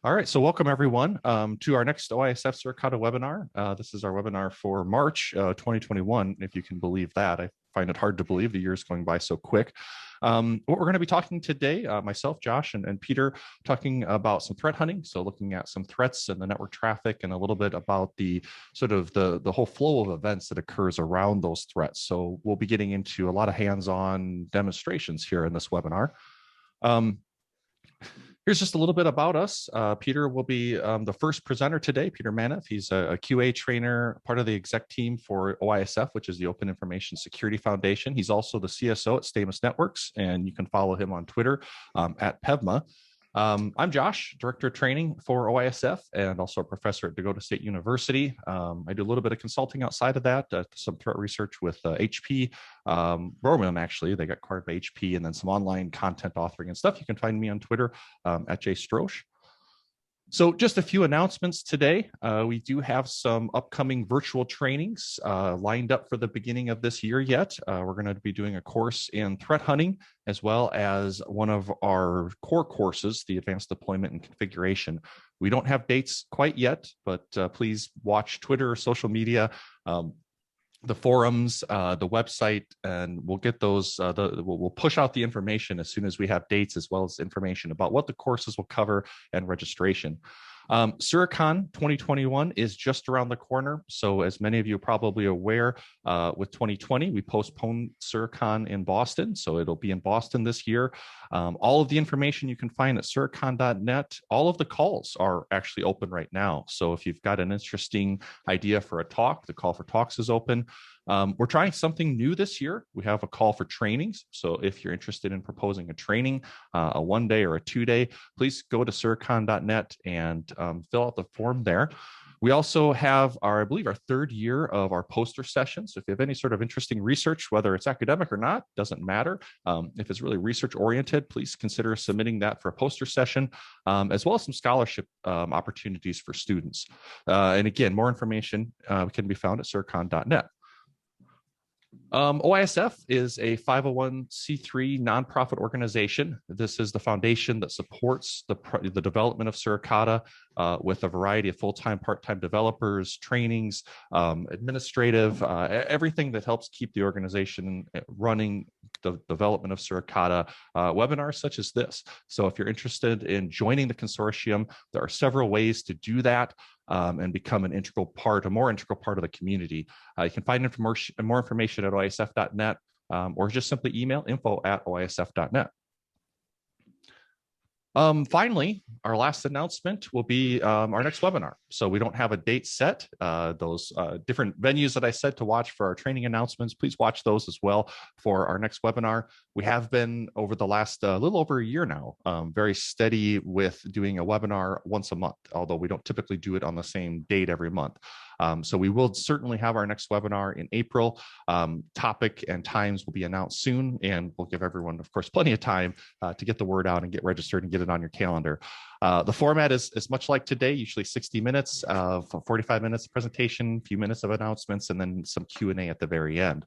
All right, so welcome everyone to our next OISF-Suricata webinar. This is our webinar for March 2021, if you can believe that. I find it hard to believe the year's going by so quick. What we're going to be talking today, myself, Josh, and Peter, talking about some threat hunting. So looking at some threats and the network traffic and a little bit about the sort of the whole flow of events that occurs around those threats. So we'll be getting into a lot of hands-on demonstrations here in this webinar. Here's just a little bit about us. Peter will be the first presenter today, Peter Manaf. He's a QA trainer, part of the exec team for OISF, which is the Open Information Security Foundation. He's also the CSO at Stamus Networks, and you can follow him on Twitter at Pevma. I'm Josh, Director of Training for OISF and also a professor at Dakota State University. I do a little bit of consulting outside of that, some threat research with HP, Roman actually, they got acquired by HP, and then some online content authoring and stuff. You can find me on Twitter at jstrosh. So just a few announcements today. We do have some upcoming virtual trainings lined up for the beginning of this year yet. We're going to be doing a course in threat hunting, as well as one of our core courses, the advanced deployment and configuration. We don't have dates quite yet, but please watch Twitter, social media, the forums, the website, and we'll get those, we'll push out the information as soon as we have dates, as well as information about what the courses will cover and registration. Suricon 2021 is just around the corner. So as many of you are probably aware, with 2020, we postponed Suricon in Boston. So it'll be in Boston this year. All of the information you can find at suricon.net. All of the calls are actually open right now. So if you've got an interesting idea for a talk, the call for talks is open. We're trying something new this year. We have a call for trainings. So if you're interested in proposing a training, a 1-day or a 2-day, please go to suricon.net and fill out the form there. We also have I believe our 3rd year of our poster sessions. So if you have any sort of interesting research, whether it's academic or not, doesn't matter. If it's really research oriented, please consider submitting that for a poster session, as well as some scholarship opportunities for students. And again, more information can be found at suricon.net. OISF is a 501c3 nonprofit organization. This is the foundation that supports the development of Suricata with a variety of full-time, part-time developers, trainings, administrative, everything that helps keep the organization running, the development of Suricata, webinars such as this. So if you're interested in joining the consortium, there are several ways to do that. And become a more integral part of the community. You can find more information at oisf.net, or just simply email info@oisf.net. Finally, our last announcement will be our next webinar. So we don't have a date set. Those different venues that I said to watch for our training announcements, please watch those as well for our next webinar. We have been, over the last little over a year now, very steady with doing a webinar once a month, although we don't typically do it on the same date every month. So we will certainly have our next webinar in April. Topic and times will be announced soon, and we'll give everyone, of course, plenty of time to get the word out and get registered and get it on your calendar. The format is much like today, usually 60 minutes, 45 minutes of presentation, a few minutes of announcements, and then some Q&A at the very end.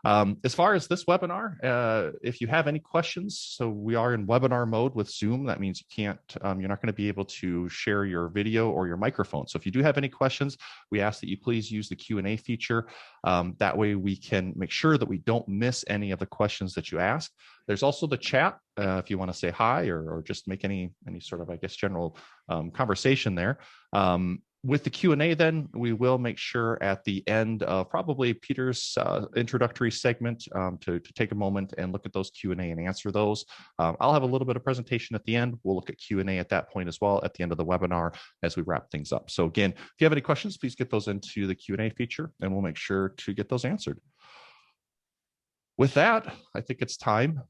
As far as this webinar, if you have any questions, so we are in webinar mode with Zoom. That means you're not going to be able to share your video or your microphone. So if you do have any questions, we ask that you please use the Q&A feature. That way we can make sure that we don't miss any of the questions that you ask. There's also the chat if you want to say hi or just make any sort of, I guess, general conversation there. With the Q&A, then, we will make sure at the end of probably Peter's introductory segment to take a moment and look at those Q&A and answer those. I'll have a little bit of presentation at the end. We'll look at Q&A at that point as well at the end of the webinar as we wrap things up. So again, if you have any questions, please get those into the Q&A feature, and we'll make sure to get those answered. With that, I think it's time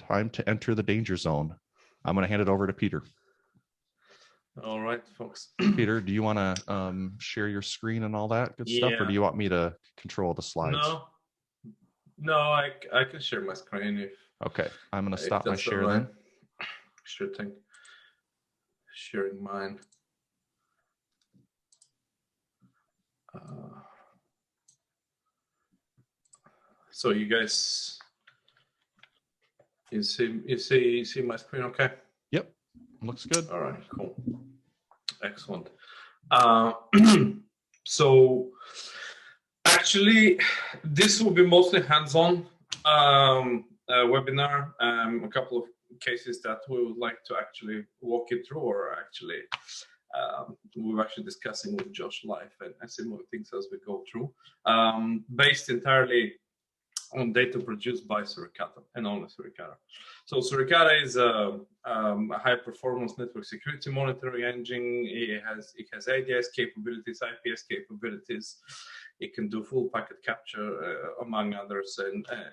to enter the danger zone. I'm going to hand it over to Peter. All right, folks. Peter, do you want to share your screen and all that good stuff, or do you want me to control the slides? No, I can share my screen if. Okay, I'm going to stop my share then. Sure thing. Sharing mine. So you guys, you see my screen, okay? Yep, looks good. All right, cool. Excellent. So actually, this will be mostly hands-on webinar. A couple of cases that we would like to actually walk you through, or actually we're actually discussing with Josh live and similar things as we go through, based entirely on data produced by Suricata and only Suricata. So Suricata is a high-performance network security monitoring engine. It has ADS capabilities, IPS capabilities. It can do full packet capture, among others,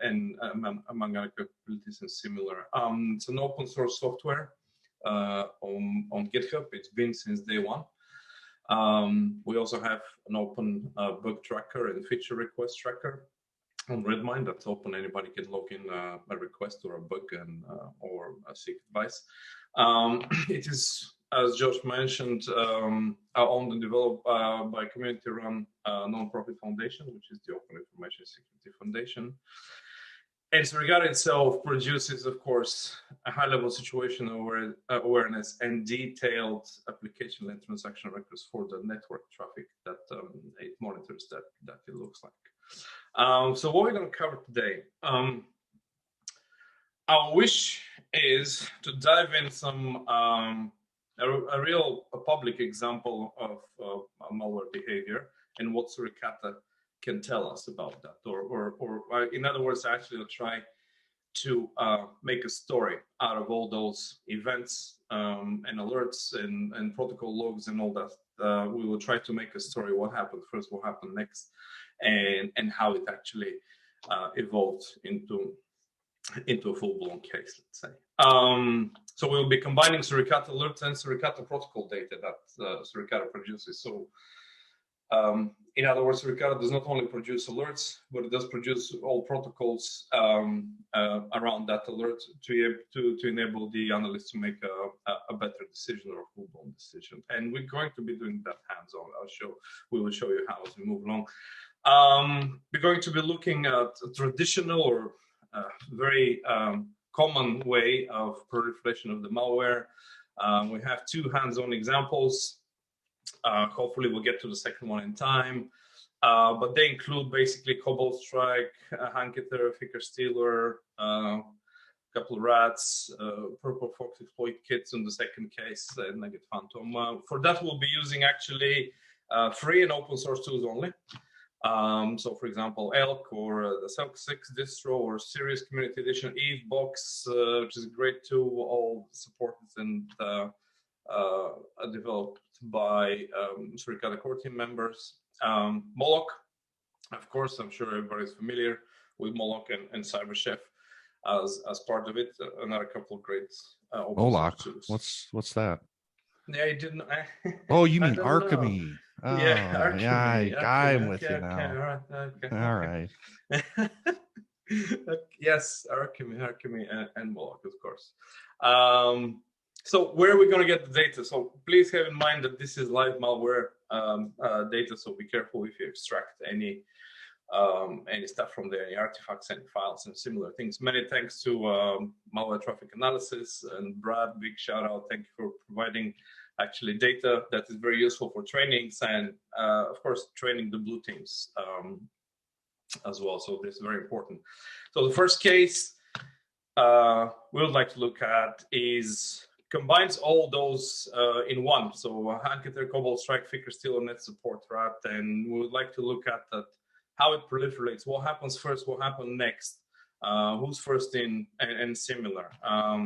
and among other capabilities and similar. It's an open source software on GitHub. It's been since day one. We also have an open bug tracker and feature request tracker on Redmine that's open. Anybody can log in a request or a bug and or seek advice. It is, as Josh mentioned, owned and developed by community-run non-profit foundation, which is the Open Information Security Foundation. And Suricata itself produces, of course, a high-level situation awareness and detailed application and transaction records for the network traffic that it monitors that it looks like. So what we're going to cover today, our wish is to dive in some a real public example of malware behavior and what Suricata can tell us about that, or in other words, actually try to make a story out of all those events and alerts and protocol logs and all that. We will try to make a story: what happened first, what happened next, and how it actually evolved into a full-blown case, let's say. So we'll be combining Suricata alerts and Suricata protocol data that Suricata produces. So in other words, Suricata does not only produce alerts, but it does produce all protocols around that alert to enable the analyst to make a better decision or a full-blown decision. And we're going to be doing that hands-on. We will show you how as we move along. We're going to be looking at a traditional or very common way of proliferation of the malware. We have two hands-on examples. Hopefully we'll get to the second one in time. But they include basically Cobalt Strike, Hanketer, Ficker Stealer, a couple of rats, Purple Fox exploit kits in the second case, and Nugget Phantom. For that, we'll be using actually free and open source tools only. So for example, Elk or the Selk 6 distro or Series Community Edition Evebox, which is a great tool, all supported and developed by Suricata core team members. Moloch, of course, I'm sure everybody's familiar with Moloch and CyberChef as part of it. Another couple of great Moloch. What's that? Yeah, I didn't. Oh, you mean Archemy? Oh, yeah, Archemy. Yeah, I'm with you now. Okay, all right. Yes, Archemy, and Moloch, of course. So where are we going to get the data? So please have in mind that this is live malware data, so be careful if you extract any stuff from there, any artifacts, any files, and similar things. Many thanks to Malware Traffic Analysis and Brad, big shout out. Thank you for providing actually data that is very useful for trainings and of course training the blue teams as well. So this is very important. So the first case we would like to look at combines all those in one. So Hanketer, Cobalt Strike, Ficker Stealer, Net Support, Rat, and we would like to look at that, how it proliferates, what happens first, what happens next, who's first in, and similar. How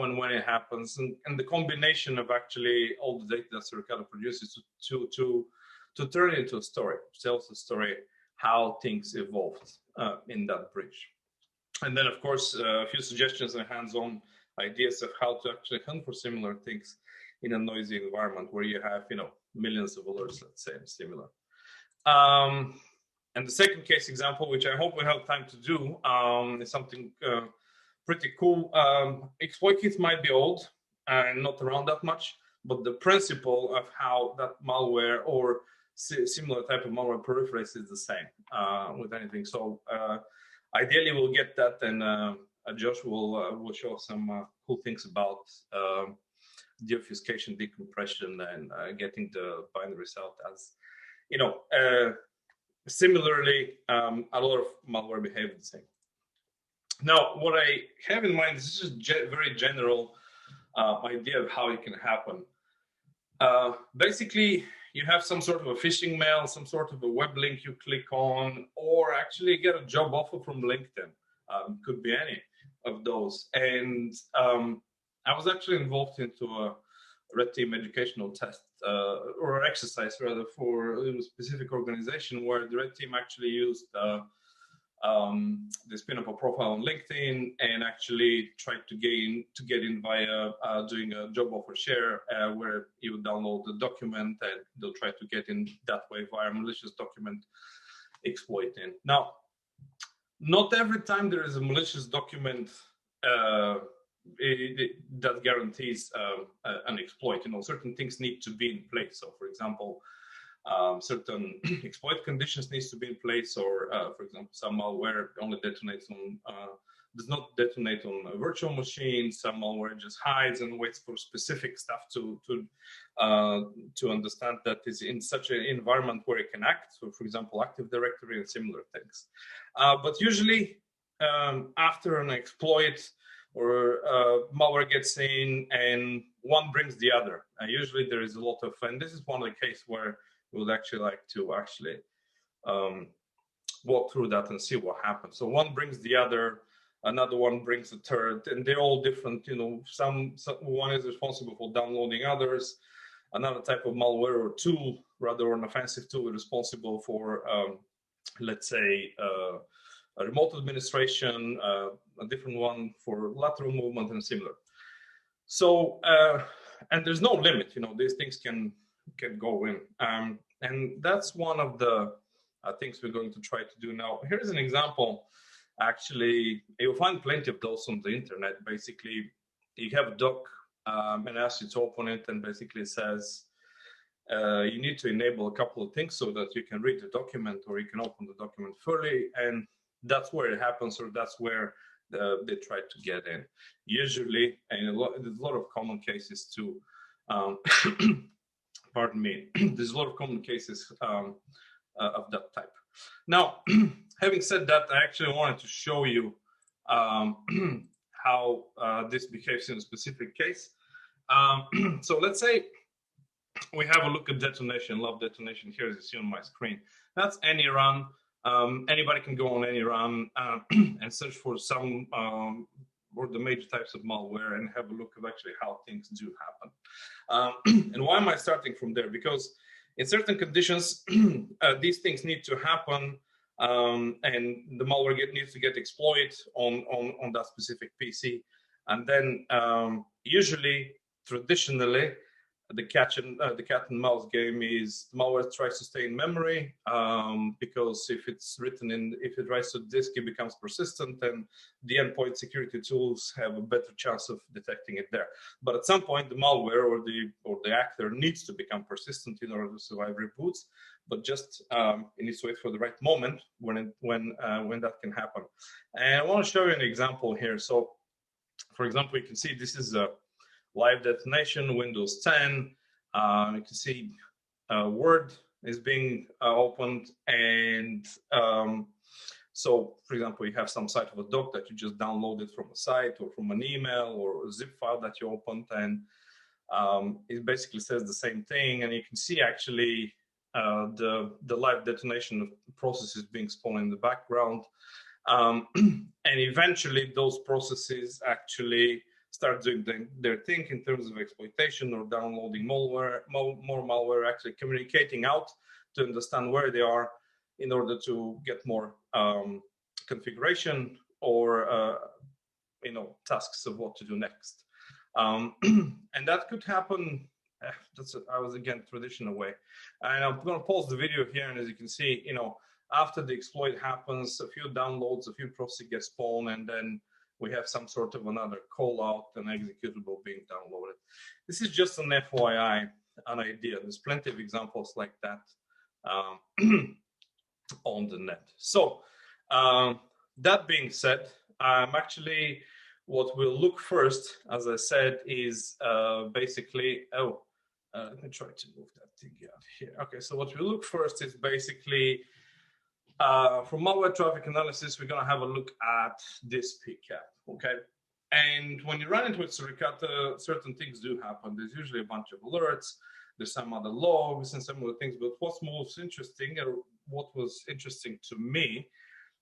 and when it happens, and the combination of actually all the data that Suricata produces to turn it into a story, tells the story how things evolved in that breach. And then, of course, a few suggestions and hands-on ideas of how to actually hunt for similar things in a noisy environment where you have, millions of alerts, let's say, and similar. And the second case example, which I hope we have time to do, is something pretty cool. Exploit kits might be old and not around that much, but the principle of how that malware or similar type of malware proliferates is the same with anything. So ideally, we'll get that, and Josh will show some cool things about deobfuscation, decompression, and getting the binaries out as, similarly, a lot of malware behave the same. Now, what I have in mind is just very general idea of how it can happen. Basically, you have some sort of a phishing mail, some sort of a web link you click on, or actually get a job offer from LinkedIn. Could be any of those. And I was actually involved into a red team educational test or exercise rather for a specific organization where the red team actually used they spin up a profile on LinkedIn and actually tried to get in via doing a job offer share where you would download the document and they'll try to get in that way via malicious document exploiting. Now, not every time there is a malicious document that guarantees an exploit. Certain things need to be in place. So, for example, certain exploit conditions needs to be in place, or for example, some malware only detonates on does not detonate on a virtual machine. Some malware just hides and waits for specific stuff to understand that is in such an environment where it can act. So, for example, Active Directory and similar things. But usually, after an exploit or malware gets in, and one brings the other. Usually, there is a lot of, and this is one of the cases where we would actually like to walk through that and see what happens. So one brings the other, another one brings the third, and they're all different. Some one is responsible for downloading others. Another type of malware or tool, rather an offensive tool, is responsible for, let's say, a remote administration. A different one for lateral movement and similar. So, and there's no limit. These things can go in. And that's one of the things we're going to try to do now. Here's an example. Actually, you'll find plenty of those on the internet. Basically, you have a doc and asks you to open it, and basically it says you need to enable a couple of things so that you can read the document or you can open the document fully. And that's where it happens, or that's where they try to get in. Usually, and there's a lot of common cases too. Pardon me, there's a lot of common cases of that type. Now, having said that, I actually wanted to show you how this behaves in a specific case. So let's say we have a look at detonation, love detonation here as you see on my screen. That's any run. Anybody can go on any run and search for some or the major types of malware and have a look at actually how things do happen. And why am I starting from there? Because in certain conditions, these things need to happen, and the malware needs to get exploited on that specific PC. And then usually, traditionally, the cat and mouse game is the malware tries to stay in memory because if it writes to disk, it becomes persistent, and the endpoint security tools have a better chance of detecting it there. But at some point, the malware or the actor needs to become persistent in order to survive reboots. But just it needs to wait for the right moment when that can happen. And I want to show you an example here. So, for example, you can see this is a live detonation, Windows 10. You can see Word is being opened, and so, for example, you have some site of a doc that you just downloaded from a site or from an email or a zip file that you opened, and it basically says the same thing. And you can see actually the live detonation process is being spawned in the background, and eventually those processes actually start doing their thing in terms of exploitation or downloading more malware, actually communicating out to understand where they are in order to get more configuration or tasks of what to do next. And that could happen. I was again traditional way. And I'm going to pause the video here, and as you can see, after the exploit happens, a few downloads, a few processes get spawned, and then we have some sort of another call out and executable being downloaded. This is just an FYI, an idea. There's plenty of examples like that on the net. So that being said, I'm actually what we'll look first, as I said, is basically, let me try to move that thing out here. Okay, so what we look first is basically, for malware traffic analysis, we're gonna have a look at this Pcap, okay? And when you run into it, Suricata, certain things do happen. There's usually a bunch of alerts, there's some other logs and some other things, but what's most interesting, or what was interesting to me,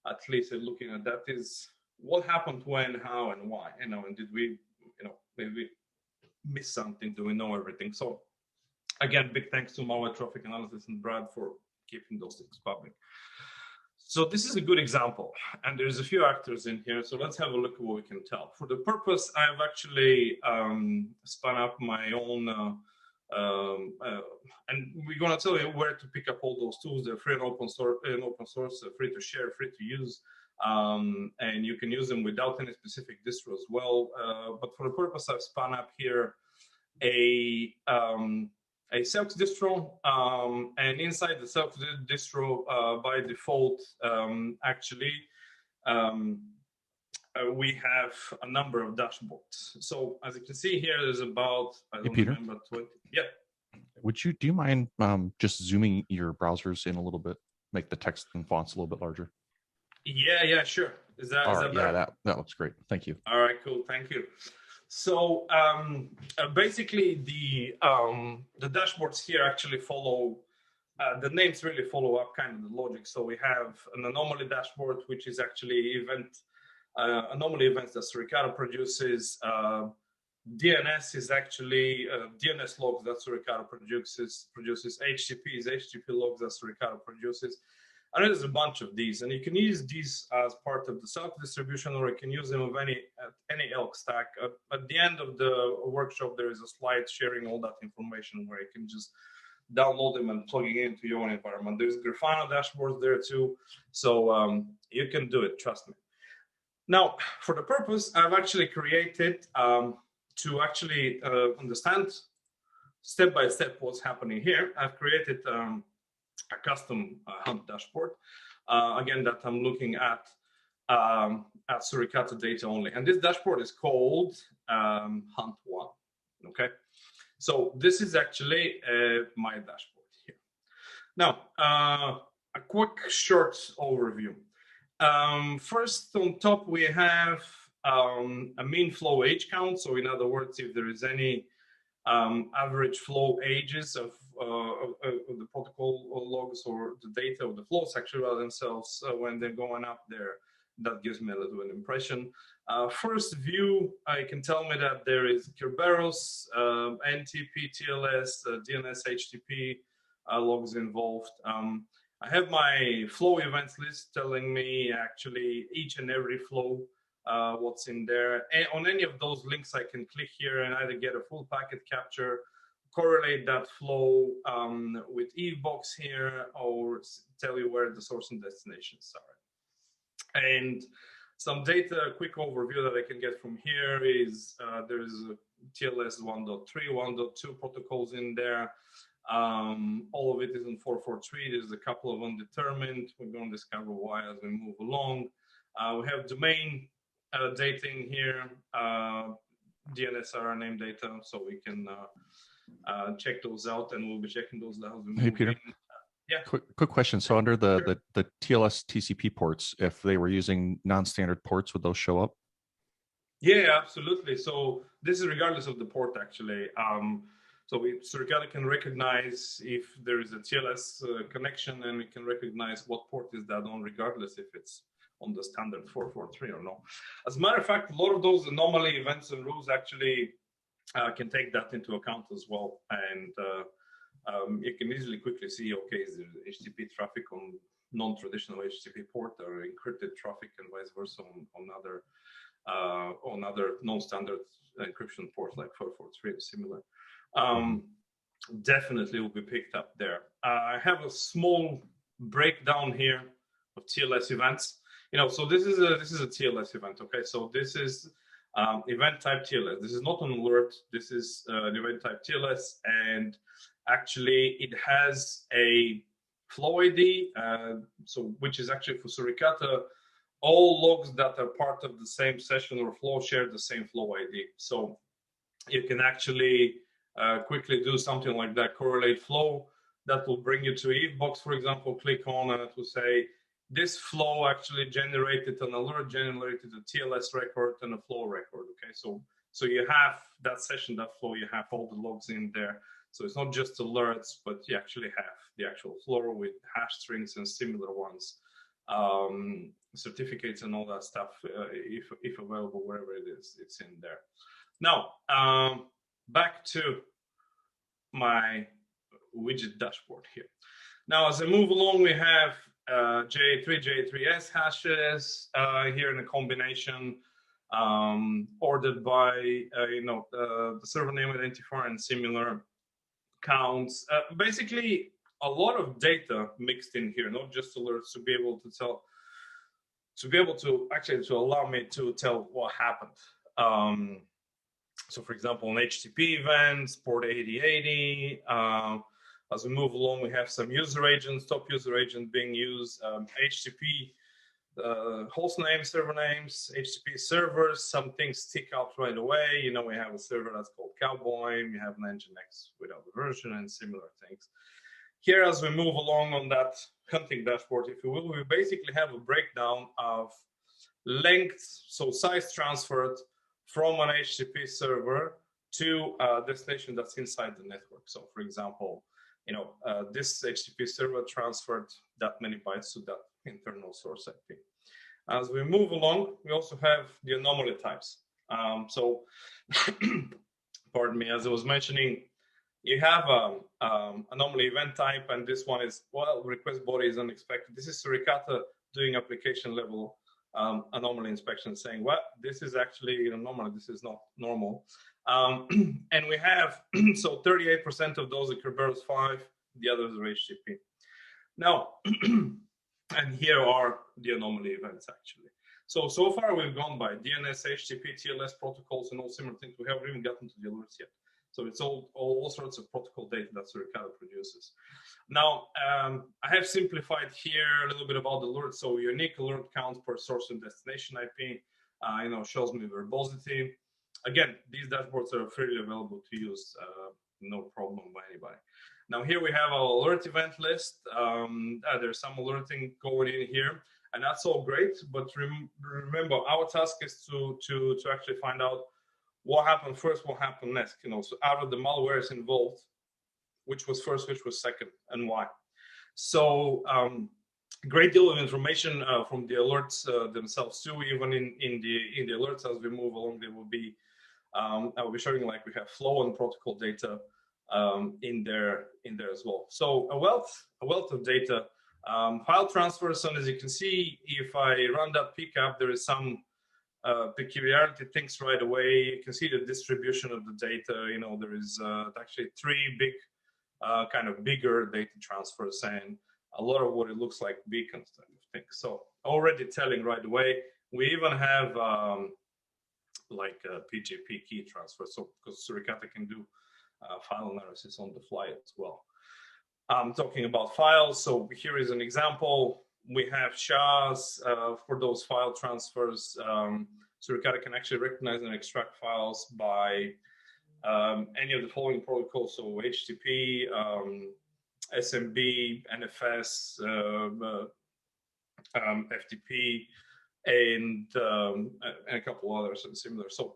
at least looking at that, is what happened when, how, and why, and did we, maybe miss something, do we know everything? So again, big thanks to Malware Traffic Analysis and Brad for keeping those things public. So this is a good example, and there's a few actors in here, so let's have a look at what we can tell. For the purpose, I've actually spun up my own, and we're going to tell you where to pick up all those tools. They're free and open source, free to share, free to use, and you can use them without any specific distro as well. But for the purpose, I've spun up here a Selk distro, and inside the Selk distro, by default, we have a number of dashboards. So as you can see here, there's about, I don't remember, 20. Yeah. Do you mind just zooming your browsers in a little bit, make the text and fonts a little bit larger? Yeah, sure. Is that better? Yeah, that looks great. Thank you. All right, cool. Thank you. So basically, the dashboards here actually follow, the names really follow up kind of the logic. So we have an anomaly dashboard, which is actually anomaly events that Suricata produces. DNS is actually DNS logs that Suricata produces. HTTP is HTTP logs that Suricata produces. And there's a bunch of these, and you can use these as part of the self-distribution, or you can use them of any elk stack. At the end of the workshop, there is a slide sharing all that information where you can just download them and plug it into your own environment. There's Grafana dashboards there too, so you can do it, trust me. Now, for the purpose, I've actually created, to actually understand step-by-step what's happening here, I've created a custom hunt dashboard, again, that I'm looking at Suricata data only. And this dashboard is called Hunt1, okay? So this is actually my dashboard here. Now, a quick short overview. First, on top, we have a mean flow age count. So in other words, if there is any average flow ages of the protocol logs or the data of the flows actually themselves when they're going up there, that gives me a little bit of impression. First view, I can tell me that there is Kerberos, NTP, TLS, DNS, HTTP logs involved. I have my flow events list telling me actually each and every flow what's in there. And on any of those links, I can click here and either get a full packet capture, correlate that flow with Evebox here, or tell you where the source and destinations are. And some data, a quick overview that I can get from here is there's a TLS 1.3, 1.2 protocols in there. All of it is in 443. There's a couple of undetermined. We're going to discover why as we move along. We have domain data in here, DNS name data, so we can check those out, and we'll be checking those out. Hey, Peter. Yeah. Quick question. So under the TLS TCP ports, if they were using non-standard ports, would those show up? Yeah, absolutely. So this is regardless of the port, actually. So Suricata can recognize if there is a TLS connection, and we can recognize what port is that on, regardless if it's on the standard 443 or no. As a matter of fact, a lot of those anomaly events and rules actually can take that into account as well. And you can easily quickly see, okay, is there HTTP traffic on non-traditional HTTP port, or encrypted traffic, and vice versa on other non-standard encryption ports like 443 or similar. Definitely will be picked up there. I have a small breakdown here of TLS events. So this is a TLS event. Okay, so this is event type TLS. This is not an alert. This is an event type TLS, and actually it has a flow ID, so which is actually for Suricata all logs that are part of the same session or flow share the same flow ID. So you can actually quickly do something like that, correlate flow. That will bring you to if box, for example, click on and it will say, this flow actually generated an alert, generated a TLS record and a flow record, okay? So you have that session, that flow, you have all the logs in there. So it's not just alerts, but you actually have the actual flow with hash strings and similar ones, certificates and all that stuff, if available, wherever it is, it's in there. Now, back to my widget dashboard here. Now, as I move along, we have J3, J3S hashes here in a combination, ordered by the server name identifier and similar counts. Basically, a lot of data mixed in here, not just alerts, to be able to tell, to allow me to tell what happened. So, for example, an HTTP events, port 8080. As we move along, we have some user agents, top user agent being used, HTTP host names, server names, HTTP servers. Some things stick out right away. You know, we have a server that's called Cowboy. We have an Nginx without the version and similar things. Here, as we move along on that hunting dashboard, if you will, we basically have a breakdown of length, so size transferred from an HTTP server to a destination that's inside the network. So, for example, this HTTP server transferred that many bytes to that internal source IP. As we move along, we also have the anomaly types. Pardon me, as I was mentioning, you have anomaly event type, and this one is, well, request body is unexpected. This is Suricata doing application level anomaly inspection, saying, well, this is actually an anomaly, this is not normal. And we have, so 38% of those are Kerberos 5, the others are HTTP. Now, and here are the anomaly events, actually. So far we've gone by DNS, HTTP, TLS protocols, and all similar things. We haven't even gotten to the alerts yet. So it's all sorts of protocol data that Suricata produces. Now, I have simplified here a little bit about the alerts. So unique alert count per source and destination IP, shows me verbosity. Again, these dashboards are freely available to use, no problem by anybody. Now here we have our alert event list. There's some alerting going in here, and that's all great. But remember, our task is to actually find out what happened first, what happened next. So out of the malwares involved, which was first, which was second, and why. So great deal of information from the alerts themselves too. Even in the alerts, as we move along, there will be I will be showing like we have flow and protocol data in there as well. So a wealth of data, file transfers. And as you can see, if I run that Pcap, there is some peculiarity things right away. You can see the distribution of the data. There is actually 3 big kind of bigger data transfers and a lot of what it looks like beacons type of thing. So already telling right away. We even have like a PGP key transfer, so because Suricata can do file analysis on the fly as well. Talking about files, so here is an example. We have SHAs for those file transfers. Suricata can actually recognize and extract files by any of the following protocols, so HTTP, SMB, NFS, FTP, and a couple others and similar. So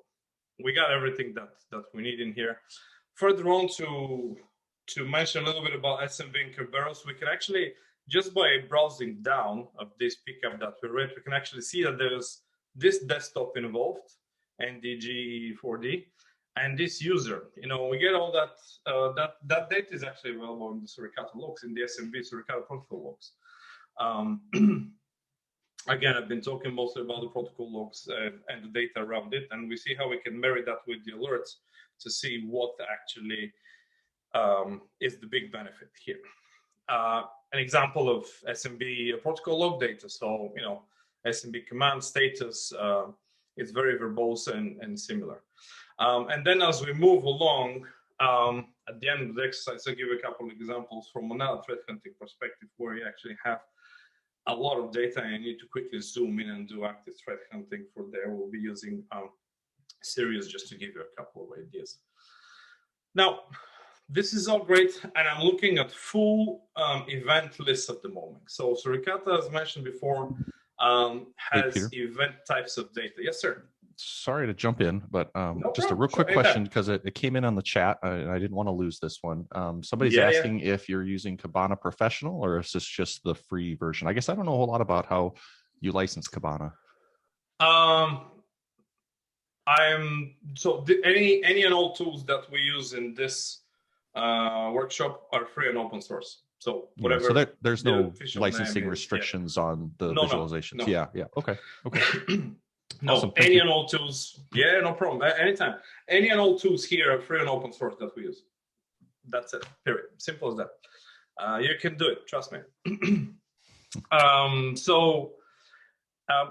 we got everything that we need in here. Further on to mention a little bit about SMB and Kerberos, we can actually, just by browsing down of this Pcap that we read, we can actually see that there's this desktop involved, NDG4D, and this user. We get all that that data is actually available in the Suricata logs, in the SMB Suricata protocol logs. Again, I've been talking mostly about the protocol logs and the data around it, and we see how we can marry that with the alerts to see what actually is the big benefit here. An example of SMB protocol log data. So, SMB command status is very verbose and similar. And then as we move along, at the end of the exercise, I'll give a couple of examples from another threat hunting perspective where you actually have a lot of data and I need to quickly zoom in and do active threat hunting for there, we'll be using Sirius, just to give you a couple of ideas. Now, this is all great, and I'm looking at full event lists at the moment. So Suricata, as mentioned before, has event types of data. Yes, sir. Sorry to jump in, but No just a problem. real quick Sure, question, because it came in on the chat, and I didn't want to lose this one. Somebody's asking if you're using Kibana Professional, or is this just the free version? I guess I don't know a whole lot about how you license Kibana. Any and all tools that we use in this workshop are free and open source. So whatever. So there's no licensing restrictions on the visualizations. No. Yeah. Okay. No, awesome. Any and all tools. Yeah, no problem. Anytime. Any and all tools here are free and open source that we use. That's it. Period. Simple as that. You can do it. Trust me.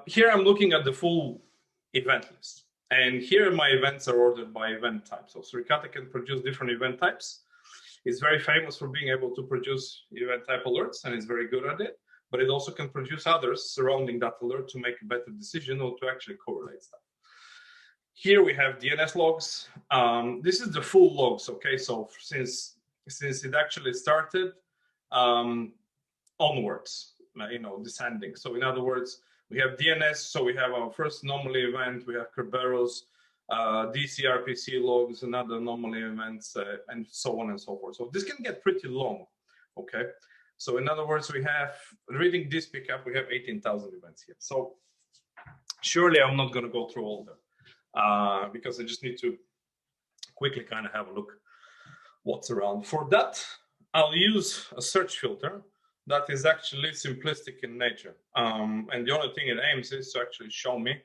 Here I'm looking at the full event list. And here my events are ordered by event type. So Suricata can produce different event types. It's very famous for being able to produce event type alerts, and it's very good at it. But it also can produce others surrounding that alert to make a better decision or to actually correlate stuff. Here we have Dns Logs. This is the full logs, okay? So since it actually started onwards, descending. So in other words, we have DNS, so we have our first anomaly event, we have Kerberos, DCRPC logs, and other anomaly events, and so on and so forth. So this can get pretty long, okay? So in other words, we have, reading this Pcap, we have 18,000 events here. So surely I'm not gonna go through all of them, because I just need to quickly kind of have a look what's around. For that, I'll use a search filter that is actually simplistic in nature. And the only thing it aims is to actually show me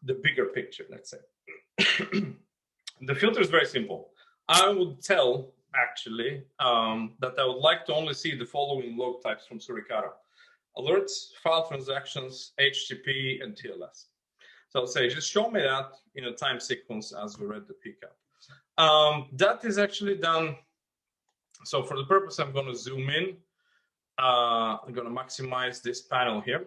the bigger picture, let's say. The filter is very simple. I would tell, actually, that I would like to only see the following log types from Suricata: alerts, file transactions, HTTP, and TLS. So I'll say, just show me that in a time sequence as we read the Pcap. That is actually done. So for the purpose, I'm going to zoom in. I'm going to maximize this panel here.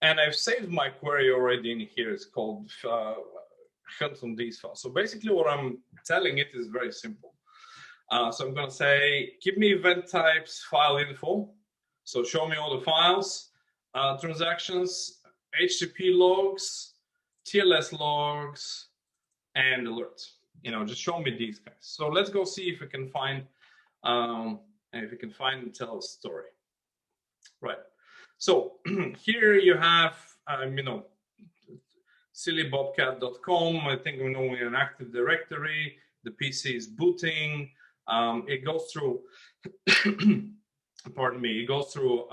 And I've saved my query already in here. It's called hunt on these files. So basically what I'm telling it is very simple. So I'm going to say, give me event types, file info. So show me all the files, transactions, HTTP logs, TLS logs, and alerts. Just show me these guys. So let's go see if we can find and tell a story. Right. So here you have, sillybobcat.com. I think we know we're in an active directory. The PC is booting. It goes through, pardon me, it goes through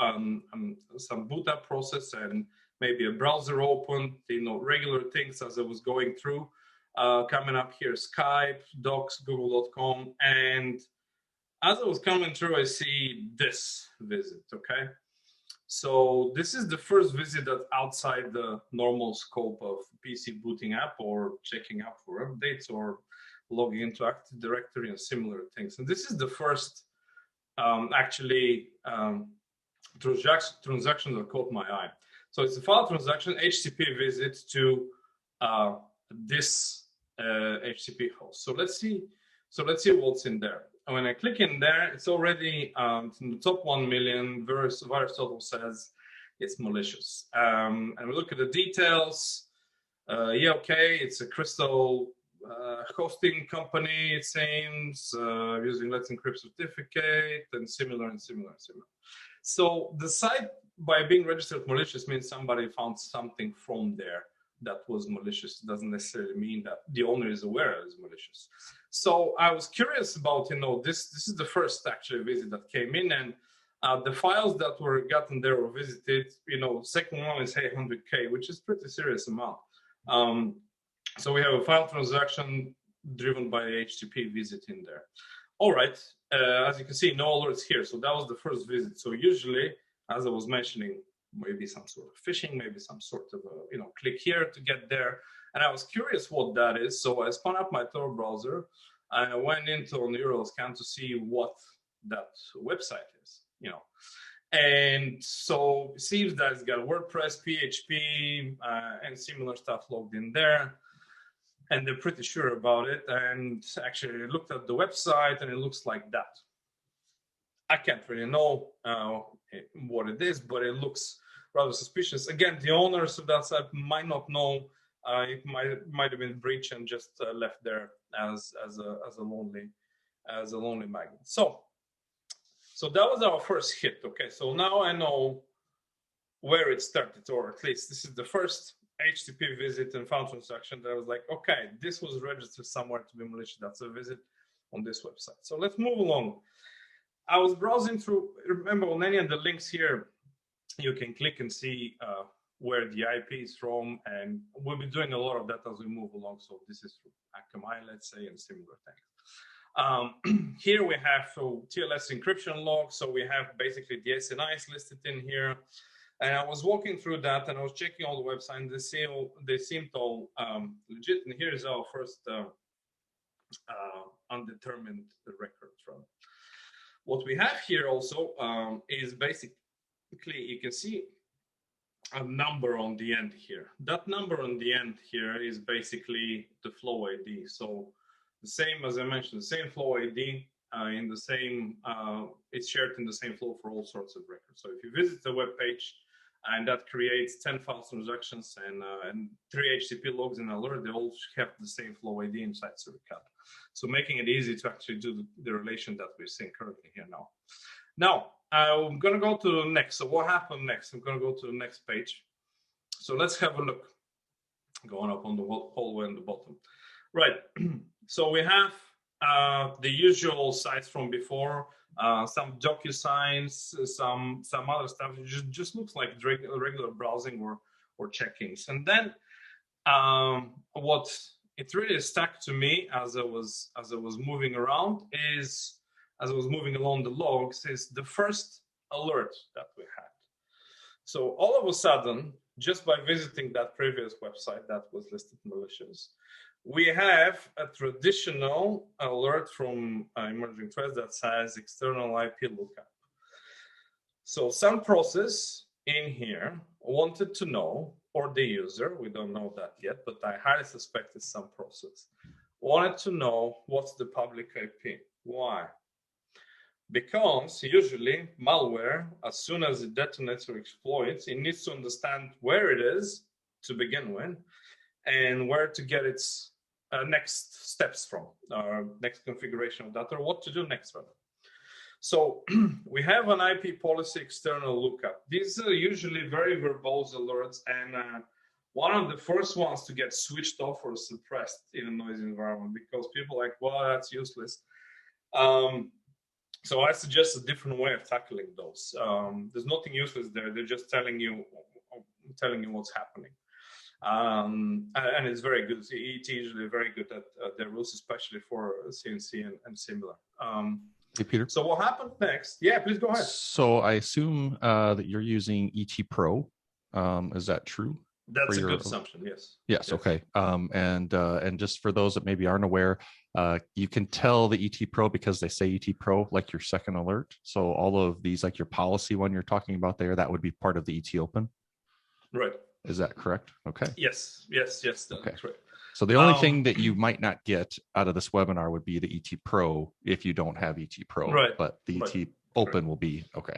some boot up process and maybe a browser opened, regular things as I was going through. Coming up here, Skype, Docs, Google.com. And as I was coming through, I see this visit, okay? So this is the first visit that's outside the normal scope of PC booting up or checking up for updates or logging into Active Directory and similar things. And this is the first transaction that caught my eye. So it's a file transaction, HTTP visit to this HTTP host. So let's see what's in there. And when I click in there, it's already in the top 1 million. Virus total says it's malicious. And we look at the details. Okay, it's a crystal hosting company, it seems, using Let's Encrypt certificate and similar. So the site, by being registered malicious, means somebody found something from there that was malicious. It doesn't necessarily mean that the owner is aware it's malicious. So I was curious about, this is the first actually visit that came in, and the files that were gotten there or visited, second one is 800K, which is pretty serious amount. So we have a file transaction driven by HTTP visit in there. All right, as you can see, no alerts here. So that was the first visit. So usually, as I was mentioning, maybe some sort of phishing, maybe some sort of, click here to get there. And I was curious what that is. So I spun up my Tor browser and I went into an URL scan to see what that website is, And so it seems that it's got WordPress, PHP, and similar stuff logged in there. And they're pretty sure about it. And actually looked at the website and it looks like that. I can't really know what it is, but it looks rather suspicious. Again, the owners of that site might not know. It might have been breached and just left there as a lonely magnet. So that was our first hit. Okay, so now I know where it started, or at least this is the first HTTP visit and found transaction that I was like, okay, this was registered somewhere to be malicious. That's a visit on this website. So let's move along. I was browsing through, remember on any of the links here, you can click and see where the IP is from, and we'll be doing a lot of that as we move along. So this is through Akamai, let's say, and similar things. Here we have Tls Encryption Logs, so we have basically the SNIs listed in here. And I was walking through that, and I was checking all the websites, and they seemed all legit. And here's our first undetermined record from. What we have here also is basically, you can see a number on the end here. That number on the end here is basically the flow ID. So the same, as I mentioned, the same flow ID in the same, it's shared in the same flow for all sorts of records. So if you visit the web page and that creates 10 file transactions and 3 HTTP logs in alert, they all have the same flow ID inside Suricon. So making it easy to actually do the relation that we're seeing currently here now. Now, I'm going to go to the next. So what happened next? I'm going to go to the next page. So let's have a look. Going up on the hallway on the bottom. Right. So we have the usual sites from before, some DocuSigns, some other stuff. It just looks like regular browsing or checkings. And then what it really stuck to me as I was moving around is, as I was moving along the logs, is the first alert that we had. So all of a sudden, just by visiting that previous website that was listed malicious, we have a traditional alert from emerging threats that says external IP lookup. So some process in here wanted to know, or the user, we don't know that yet, but I highly suspect it's some process, wanted to know what's the public IP. Why? Because usually malware, as soon as it detonates or exploits, it needs to understand where it is to begin with and where to get its next steps from, or next configuration of that, or what to do next rather. So we have an IP policy external lookup. These are usually very verbose alerts, and one of the first ones to get switched off or suppressed in a noisy environment, because people are like, well, that's useless. So I suggest a different way of tackling those. There's nothing useless there. They're just telling you what's happening. And it's very good. It's usually very good at their rules, especially for CNC and similar. Hey, Peter. So what happened next? Yeah, please go ahead. So I assume that you're using ET Pro. Is that true? That's a good assumption. Yes. Yes. Okay. And just for those that maybe aren't aware, you can tell the ET Pro because they say ET Pro, like your second alert. So all of these, like your policy one you're talking about there, that would be part of the ET Open. Right. Is that correct? Okay. Yes. That's okay. right. So the only thing that you might not get out of this webinar would be the ET Pro if you don't have ET Pro. Right. But the ET Open will be okay.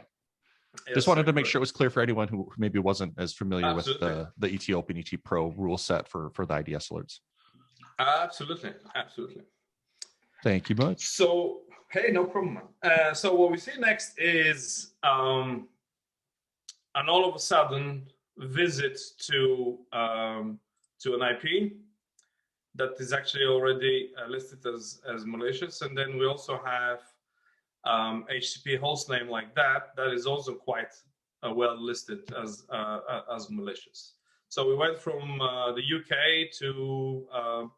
Yes, just wanted to make sure it was clear for anyone who maybe wasn't as familiar Absolutely. with the ET Open, ET Pro rule set for the IDS alerts. Absolutely. Thank you much. So, hey, no problem. So what we see next is an all of a sudden visit to an IP that is actually already listed as malicious, and then we also have HTTP hostname like that is also quite well listed as malicious. So we went from the UK to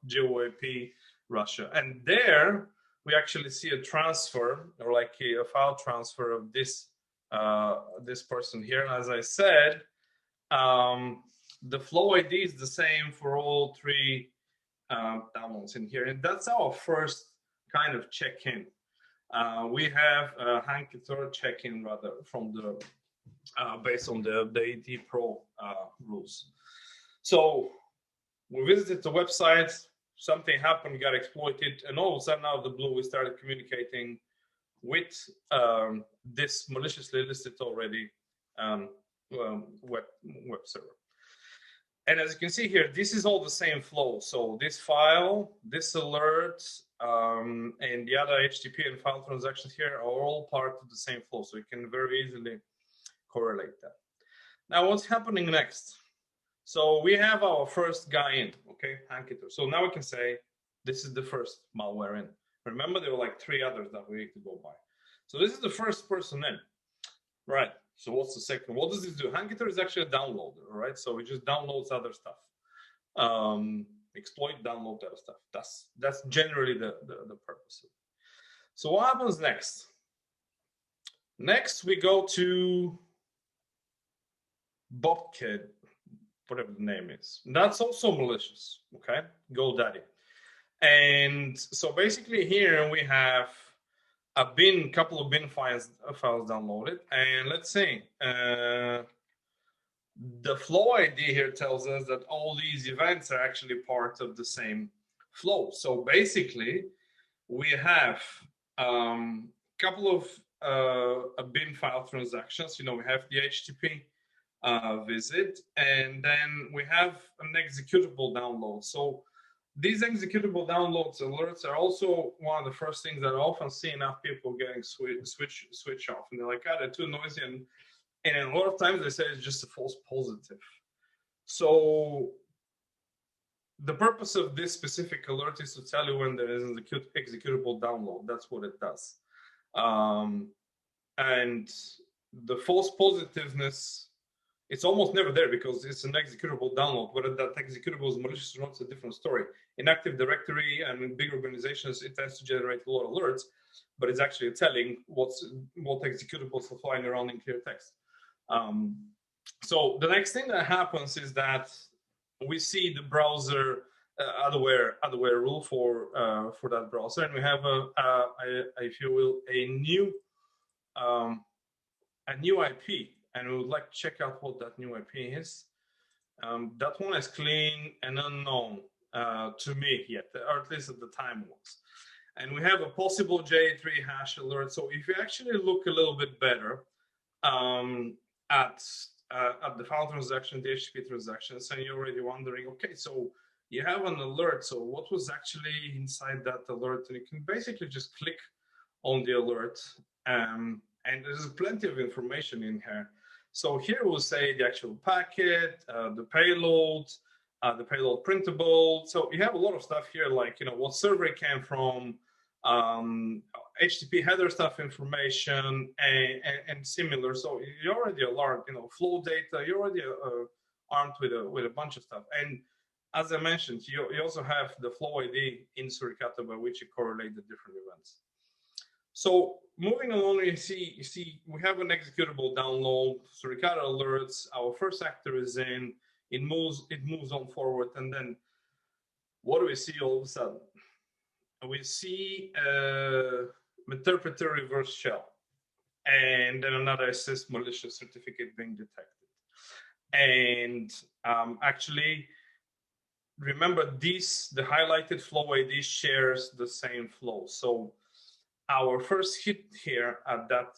GOAP Russia, and there we actually see a transfer, or like a file transfer of this this person here. And as I said, the flow ID is the same for all three downloads in here, and that's our first kind of check-in. We have a hanky-dory check-in rather from the based on the AD Pro rules. So we visited the website, something happened, got exploited, and all of a sudden out of the blue, we started communicating with this maliciously listed already web server. And as you can see here, this is all the same flow. So this file, this alert, and the other HTTP and file transactions here are all part of the same flow. So you can very easily correlate that. Now, what's happening next? So we have our first guy in, okay, Hanketer. So now we can say this is the first malware in. Remember, there were like 3 others that we need to go by. So this is the first person in, right? So what's the second? What does this do? Hanketer is actually a downloader, right? So it just downloads other stuff. Exploit, download other stuff. That's generally the purpose of it. So what happens next? Next, we go to Bobcat, whatever the name is. That's also malicious, okay? GoDaddy. And so basically here we have a couple of bin files downloaded. And let's see, the flow ID here tells us that all these events are actually part of the same flow. So basically, we have a couple of bin file transactions. You know, we have the HTTP visit, and then we have an executable download. So these executable downloads alerts are also one of the first things that I often see enough people getting switch off, and they're like, they're too noisy, and a lot of times they say it's just a false positive. So the purpose of this specific alert is to tell you when there is an executable download. That's what it does. And the false positiveness, it's almost never there because it's an executable download. Whether that executable is malicious or not, it's a different story. In Active Directory and in big organizations, it tends to generate a lot of alerts, but it's actually telling what executables are flying around in clear text. So the next thing that happens is that we see the browser adware rule for that browser, and we have if you will, a new IP, and we would like to check out what that new IP is. That one is clean and unknown to me yet, or at least at the time was. And we have a possible J3 hash alert. So if you actually look a little bit better at the file transaction, the HTTP transactions, and you're already wondering, okay, so you have an alert. So what was actually inside that alert? And you can basically just click on the alert, and there's plenty of information in here. So here we'll say the actual packet, the payload printable. So you have a lot of stuff here, like, you know, what server it came from, HTTP header stuff information, and similar. So you're already alarmed, you know, flow data. You're already armed with a bunch of stuff. And as I mentioned, you also have the flow ID in Suricata by which you correlate the different events. So moving along, you see we have an executable download, Suricata alerts, our first actor is in, it moves on forward, and then what do we see all of a sudden? We see interpreter reverse shell, and then another assist malicious certificate being detected. And actually, remember the highlighted flow ID shares the same flow. So our first hit here at that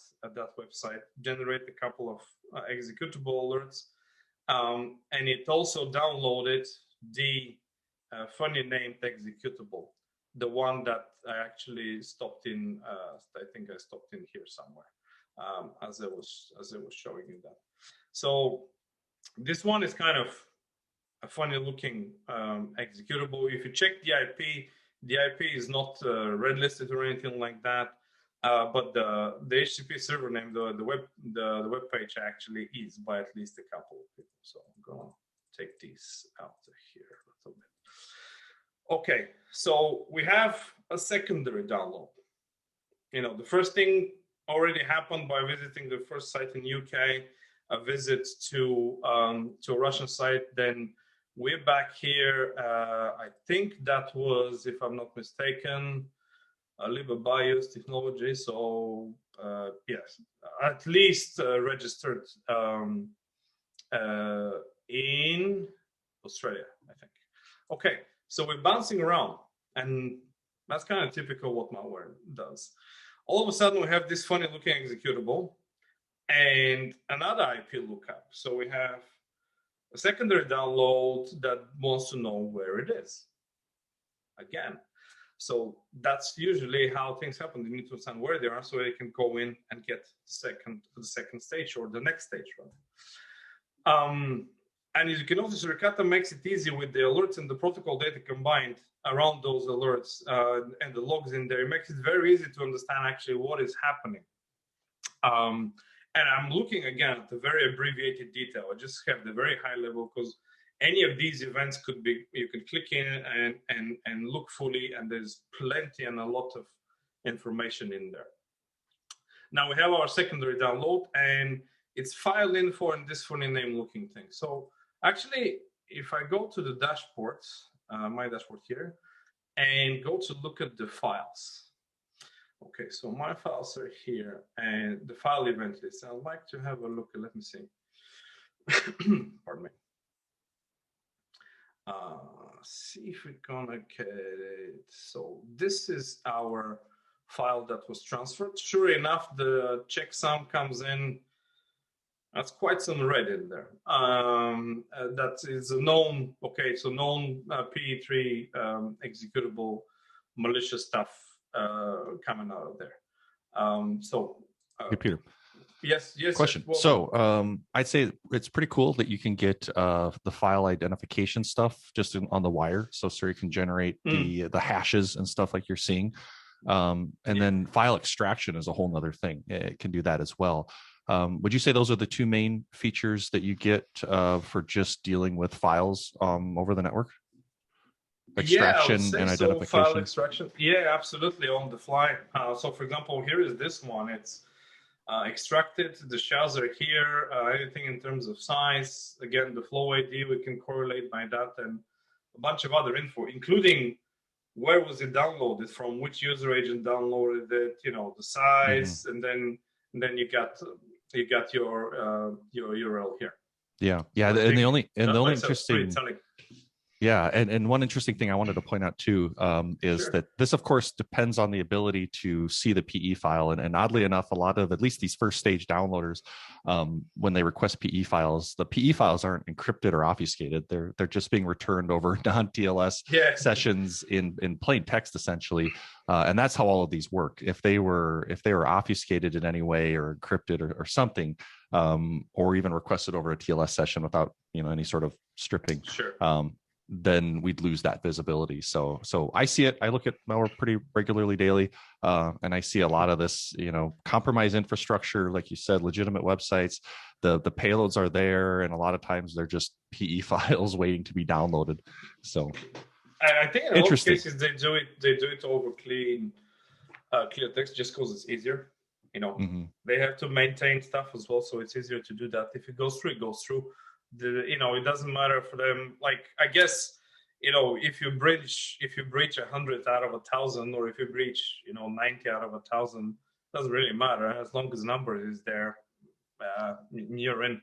website generate a couple of executable alerts, and it also downloaded the funny named executable, the one that I actually stopped in. I think I stopped in here somewhere as I was showing you that. So this one is kind of a funny looking executable. If you check the IP is not red listed or anything like that, but the HTTP server name, the web page actually is by at least a couple of people. So I'm going to take these out of here a little bit. Okay, so we have a secondary download. You know, the first thing already happened by visiting the first site in UK, a visit to a Russian site. Then we're back here. I think that was, if I'm not mistaken, BIOS technology. So yes, at least registered in Australia, I think. Okay, so we're bouncing around, and that's kind of typical what malware does. All of a sudden, we have this funny looking executable and another IP lookup. So we have a secondary download that wants to know where it is. Again, so that's usually how things happen. They need to understand where they are so they can go in and get the second stage or the next stage, right? And as you can notice, Suricata makes it easy with the alerts and the protocol data combined around those alerts and the logs in there. It makes it very easy to understand actually what is happening. And I'm looking again at the very abbreviated detail. I just have the very high level because any of these events could be, you can click in and look fully, and there's plenty and a lot of information in there. Now we have our secondary download, and it's file info and this funny name looking thing. So actually, if I go to the dashboard, my dashboard here, and go to look at the files. Okay, so my files are here, and the file event list. I'd like to have a look. Let me see. Pardon me. See if we're gonna get it. So this is our file that was transferred. Sure enough, the checksum comes in. That's quite some red in there. That is a known, okay, so known PE3 executable malicious stuff coming out of there. Hey, Peter. Yes. Question. Well, so I'd say it's pretty cool that you can get the file identification stuff just on the wire, so you can generate the hashes and stuff like you're seeing. And then file extraction is a whole nother thing. It can do that as well. Would you say those are the two main features that you get for just dealing with files over the network? Extraction and identification. So file extraction. Yeah, absolutely, on the fly. So for example, here is this one. It's extracted. The shells are here. Anything in terms of size. Again, the flow ID, we can correlate by that, and a bunch of other info, including where was it downloaded from, which user agent downloaded it, the size, and then you got your URL here. Yeah. And the only interesting. Yeah, and one interesting thing I wanted to point out too is that this, of course, depends on the ability to see the PE file. And oddly enough, a lot of at least these first stage downloaders, when they request PE files, the PE files aren't encrypted or obfuscated. They're just being returned over non-TLS sessions in plain text, essentially. And that's how all of these work. If they were obfuscated in any way or encrypted or something, or even requested over a TLS session without any sort of stripping. Then we'd lose that visibility. So I see it. I look at malware pretty regularly daily, and I see a lot of this, compromised infrastructure, like you said, legitimate websites. The payloads are there, and a lot of times they're just PE files waiting to be downloaded. So I think in a lot of cases they do it over clear text just because it's easier. They have to maintain stuff as well, so it's easier to do that. If it goes through, it goes through. It doesn't matter for them. Like, I guess, if you breach 100 out of 1,000, or if you breach 90 out of 1,000, doesn't really matter as long as the number is there. You're in.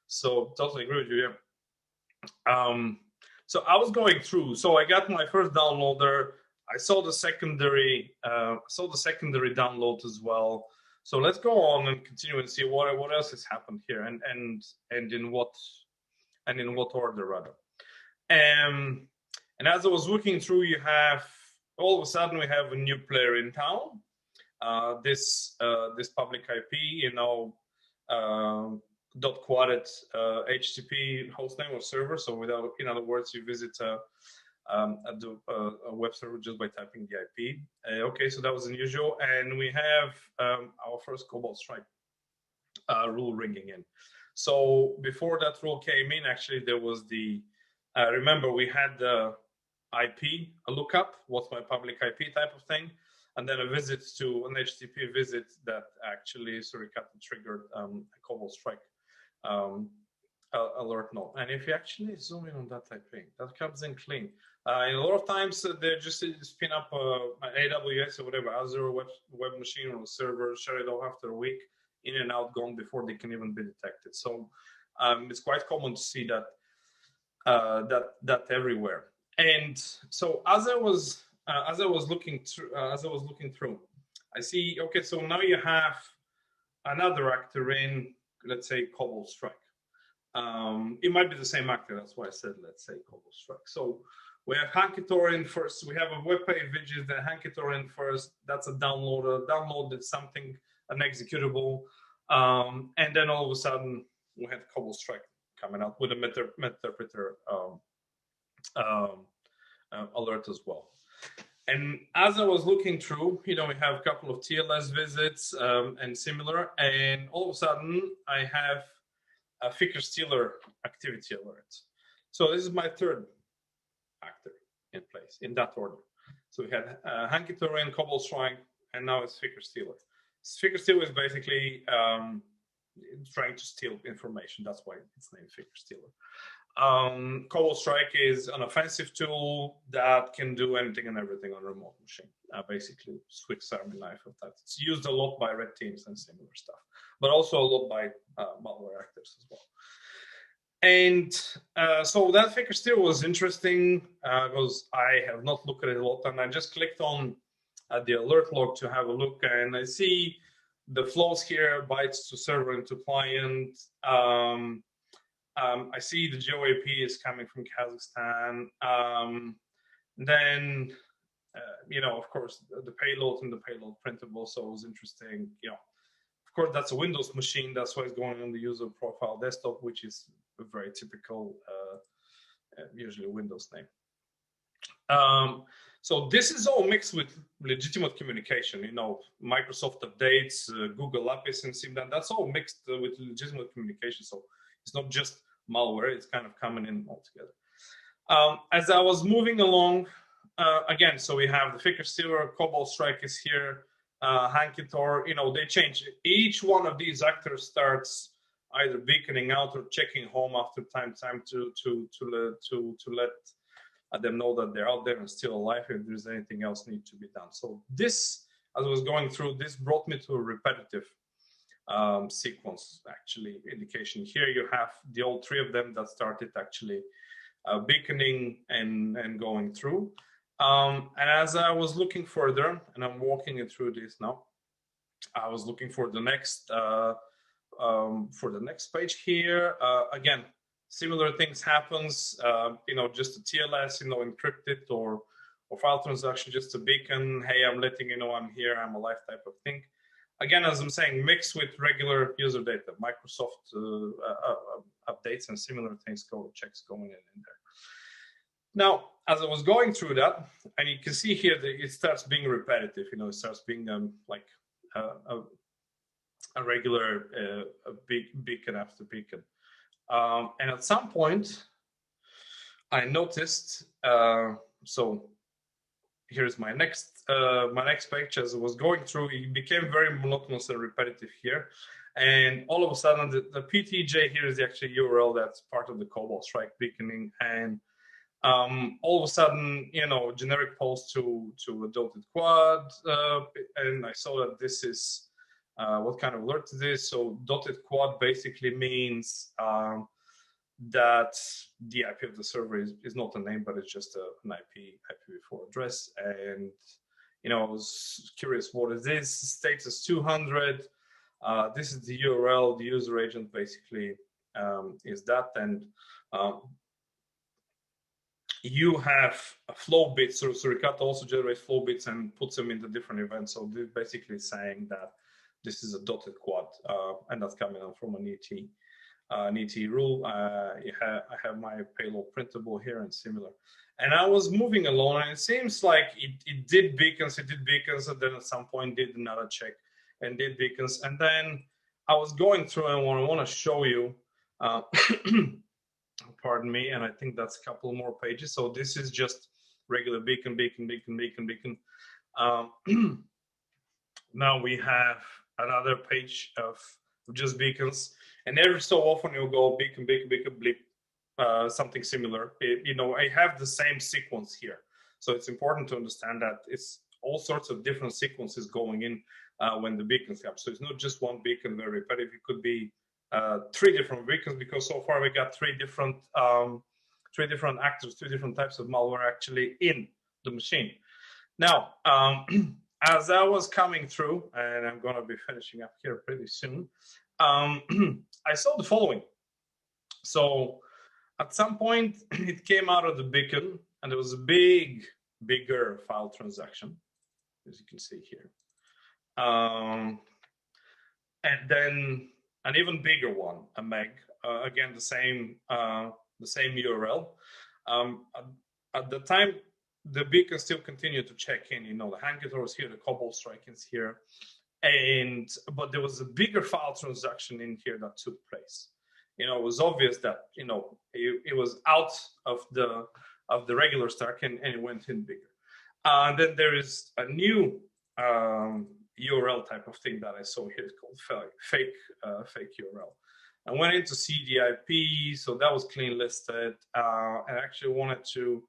So totally agree with you. Yeah. So I was going through. So I got my first downloader. I saw the secondary download as well. So let's go on and continue and see what else has happened here, and in what order rather. And as I was looking through, you have all of a sudden we have a new player in town. This public IP, .quadet HTTP hostname or server. So in other words, you visit a web server just by typing the IP. Okay, so that was unusual, and we have our first Cobalt Strike rule ringing in. So before that rule came in, actually there was remember we had the IP, a lookup, what's my public IP type of thing, and then a visit to an HTTP visit that actually Suricata triggered a Cobalt Strike alert node. And if you actually zoom in on that IP, that comes in clean. And a lot of times they just spin up an AWS or whatever, Azure web machine or server, shut it off after a week, in and out, gone before they can even be detected. So it's quite common to see that that everywhere. And so as I was looking through, I see, okay, so now you have another actor in, let's say, Cobalt Strike. It might be the same actor, that's why I said, let's say, Cobalt Strike. So we have Hanky-Tor first, we have a web page widget, then Hanky-Tor first, that's a downloader, downloaded something, an executable, and then all of a sudden we had Cobalt Strike coming out with a Meterpreter alert as well. And as I was looking through, we have a couple of TLS visits and similar, and all of a sudden I have a Ficker Stealer activity alert. So this is my third actor in place in that order. So we had Hanky-Tor and Cobalt Strike, and now it's Ficker Stealer. Ficker Stealer is basically trying to steal information. That's why it's named Ficker Stealer. Cobalt Strike is an offensive tool that can do anything and everything on a remote machine. Basically, Swiss Army knife of that. It's used a lot by red teams and similar stuff, but also a lot by malware actors as well. And so that Ficker Stealer was interesting because I have not looked at it a lot, and I just clicked on the alert log to have a look, and I see the flows here, bytes to server and to client. I see the GeoAP is coming from Kazakhstan. Then, of course, the payload and the payload printable. So it was interesting. Of course, that's a Windows machine. That's why it's going on the user profile desktop, which is a very typical, usually Windows name. So this is all mixed with legitimate communication. Microsoft updates, Google APIs, and Simdan. That's all mixed with legitimate communication. So it's not just malware, it's kind of coming in all together. As I was moving along, again, so we have the Ficker Stealer, Cobalt Strike is here, Hanky-Tor, they change. Each one of these actors starts either beaconing out or checking home after time to let them know that they're out there and still alive if there's anything else need to be done. So this, as I was going through, this brought me to a repetitive sequence, actually, indication. Here you have the all three of them that started actually beaconing and going through. And as I was looking further, and I'm walking it through this now, I was looking for the next page here. Again, similar things happens. Just a TLS, encrypted or file transaction, just a beacon. Hey, I'm letting you know I'm here, I'm alive type of thing. Again, as I'm saying, mixed with regular user data, Microsoft updates and similar things, checks going in there. Now, as I was going through that, and you can see here that it starts being repetitive. It starts being like a regular beacon after beacon. And at some point, I noticed. So here's my next page. As I was going through, it became very monotonous and repetitive here. And all of a sudden, the PTJ here is actually URL that's part of the Cobalt Strike beaconing. And all of a sudden, generic polls to a dotted quad. And I saw that this is what kind of alert it is. So dotted quad basically means that the IP of the server is not a name, but it's just an IPv4 address. And I was curious, what is this? Status 200. This is the URL. The user agent basically is that, and you have a flow bits. So Suricata also generates flow bits and puts them into different events. So they're basically saying that this is a dotted quad, and that's coming out from an ET rule. I have my payload printable here and similar. And I was moving along, and it seems like it did beacons, and then at some point did another check and did beacons. And then I was going through, and what I want to show you, pardon me, and I think that's a couple more pages. So this is just regular beacon. Now we have another page of just beacons, and every so often you'll go beacon, bleep, something similar. I have the same sequence here. So it's important to understand that it's all sorts of different sequences going in when the beacons come. So it's not just one beacon very repetitive. It could be 3 different beacons, because so far we got 3 different actors, 3 different types of malware actually in the machine. Now, as I was coming through, and I'm going to be finishing up here pretty soon, I saw the following. So at some point, it came out of the beacon, and there was a bigger file transaction, as you can see here. And then an even bigger one, a meg, again, the same URL. At the time, the beacon still continued to check in, the Handgetter was here, the Cobalt strike-ins here. But there was a bigger file transaction in here that took place. It was obvious that, it was out of the regular stack and it went in bigger. And then there is a new URL type of thing that I saw here. It's called fake URL. I went into CDIP, so that was clean listed. I actually wanted to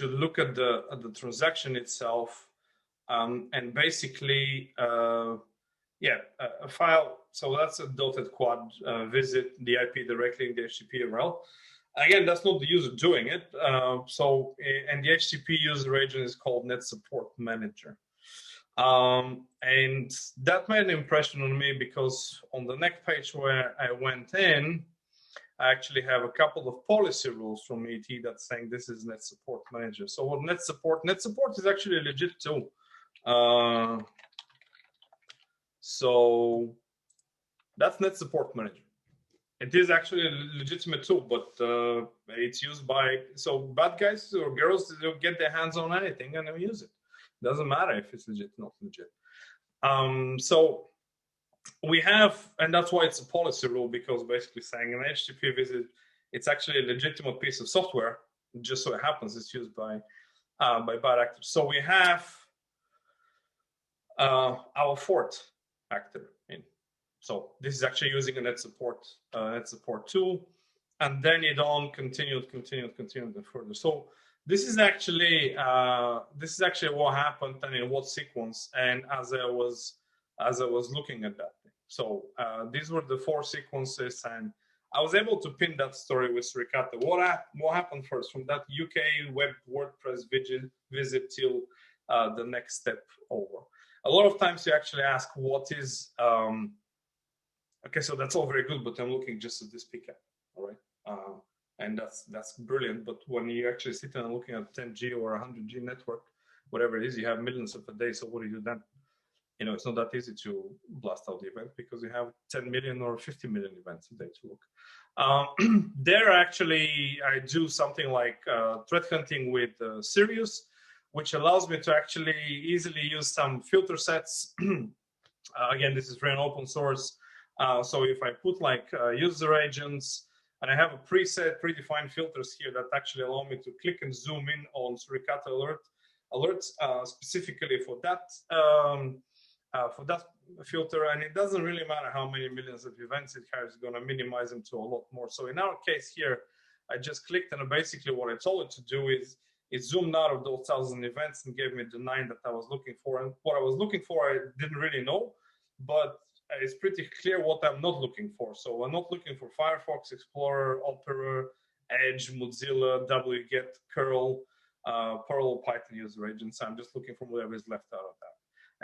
look at the transaction itself, and basically, a file. So that's a dotted quad visit the IP directly in the HTTP URL. Again, that's not the user doing it. And the HTTP user agent is called Net Support Manager. And that made an impression on me, because on the next page where I went in, I actually have a couple of policy rules from ET that's saying this is Net Support Manager. So what Net Support is actually a legit tool. So that's Net Support Manager. It is actually a legitimate tool, but it's used by, so bad guys or girls, they'll get their hands on anything and they'll use it. Doesn't matter if it's legit or not legit. So we have, and that's why it's a policy rule, because basically saying an HTTP visit, it's actually a legitimate piece of software. Just so it happens, it's used by bad actors. So we have our 4th actor in. So this is actually using a net support tool, and then it on continued and further. So this is actually what happened and in what sequence, and as I was looking at that thing. So these were the 4 sequences, and I was able to pin that story with Suricata. What happened first from that UK web WordPress visit till the next step over. A lot of times you actually ask, what is okay, so that's all very good, but I'm looking just at this Pcap, all right? And that's brilliant, but when you actually sit and looking at 10G or 100G network, whatever it is, you have millions of a day, so what do you do then? It's not that easy to blast out the event, because you have 10 million or 50 million events a day to look. There actually, I do something like threat hunting with Sirius, which allows me to actually easily use some filter sets. Again, this is free and open source. So if I put like user agents, and I have a predefined filters here that actually allow me to click and zoom in on Suricata alerts specifically for that filter, and it doesn't really matter how many millions of events it has, it's going to minimize them to a lot more. So in our case here, I just clicked, and basically what I told it to do is it zoomed out of those 1,000 events and gave me the 9 that I was looking for. And what I was looking for, I didn't really know, but it's pretty clear what I'm not looking for. So I'm not looking for Firefox, Explorer, Opera, Edge, Mozilla, wget, curl, Perl, Python user agents. I'm just looking for whatever is left out of that.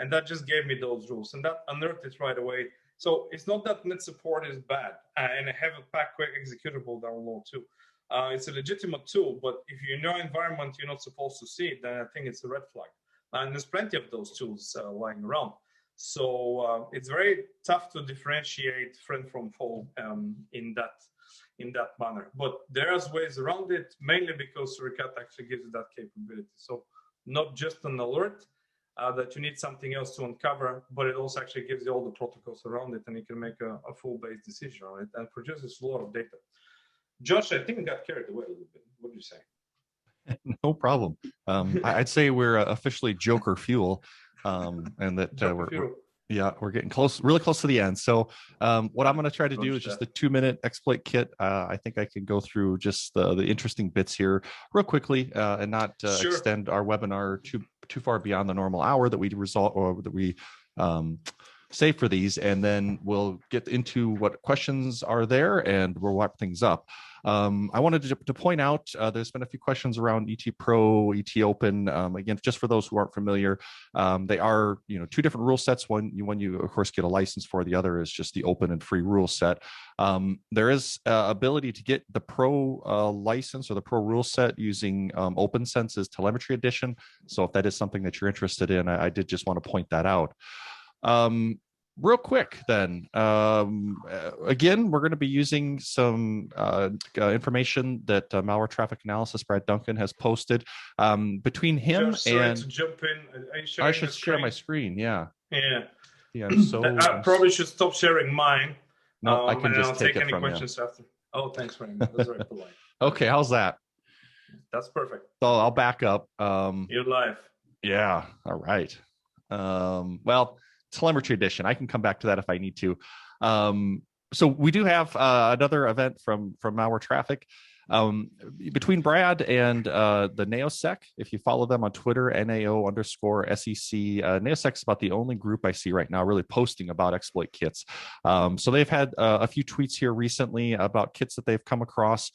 And that just gave me those rules, and that unearthed it right away. So it's not that net support is bad, and I have a Pcaps executable download too. It's a legitimate tool, but if you're in your environment, you're not supposed to see it, then I think it's a red flag. And there's plenty of those tools lying around. So it's very tough to differentiate friend from foe in that manner. But there's ways around it, mainly because Suricata actually gives you that capability. So not just an alert that you need something else to uncover, but it also actually gives you all the protocols around it, and you can make a full-based decision on it, and produces a lot of data. Josh, I think I got carried away a little bit. What do you say? No problem. I'd say we're officially Joker Fuel, and that Yeah, we're getting close, really close to the end. So what I'm going to try to do is just the 2-minute exploit kit. I think I can go through just the interesting bits here real quickly and not Sure. extend our webinar too far beyond the normal hour that we result or that we save for these, and then we'll get into what questions are there and we'll wrap things up. I wanted to point out there's been a few questions around ET Pro, ET Open. Again, just for those who aren't familiar, they are two different rule sets. One you of course get a license for. The other is just the open and free rule set. There is ability to get the Pro license or the Pro rule set using OpenSense's Telemetry Edition. So if that is something that you're interested in, I did just want to point that out. Real quick then, again, we're going to be using some information that malware traffic analysis Brad Duncan has posted. Between him sorry and to jump in. I should share my screen. Yeah. So I probably should stop sharing mine. No, I can just I'll take any questions after. Oh, thanks very much. That's very polite. Okay, how's that? That's perfect. So I'll back up. You're live. Yeah. All right. Well, Telemetry Edition. I can come back to that if I need to. So we do have another event from Malware Traffic. Between Brad and the NAOSEC, if you follow them on Twitter, NAO_SEC, NAOSEC is about the only group I see right now really posting about exploit kits. So they've had a few tweets here recently about kits that they've come across.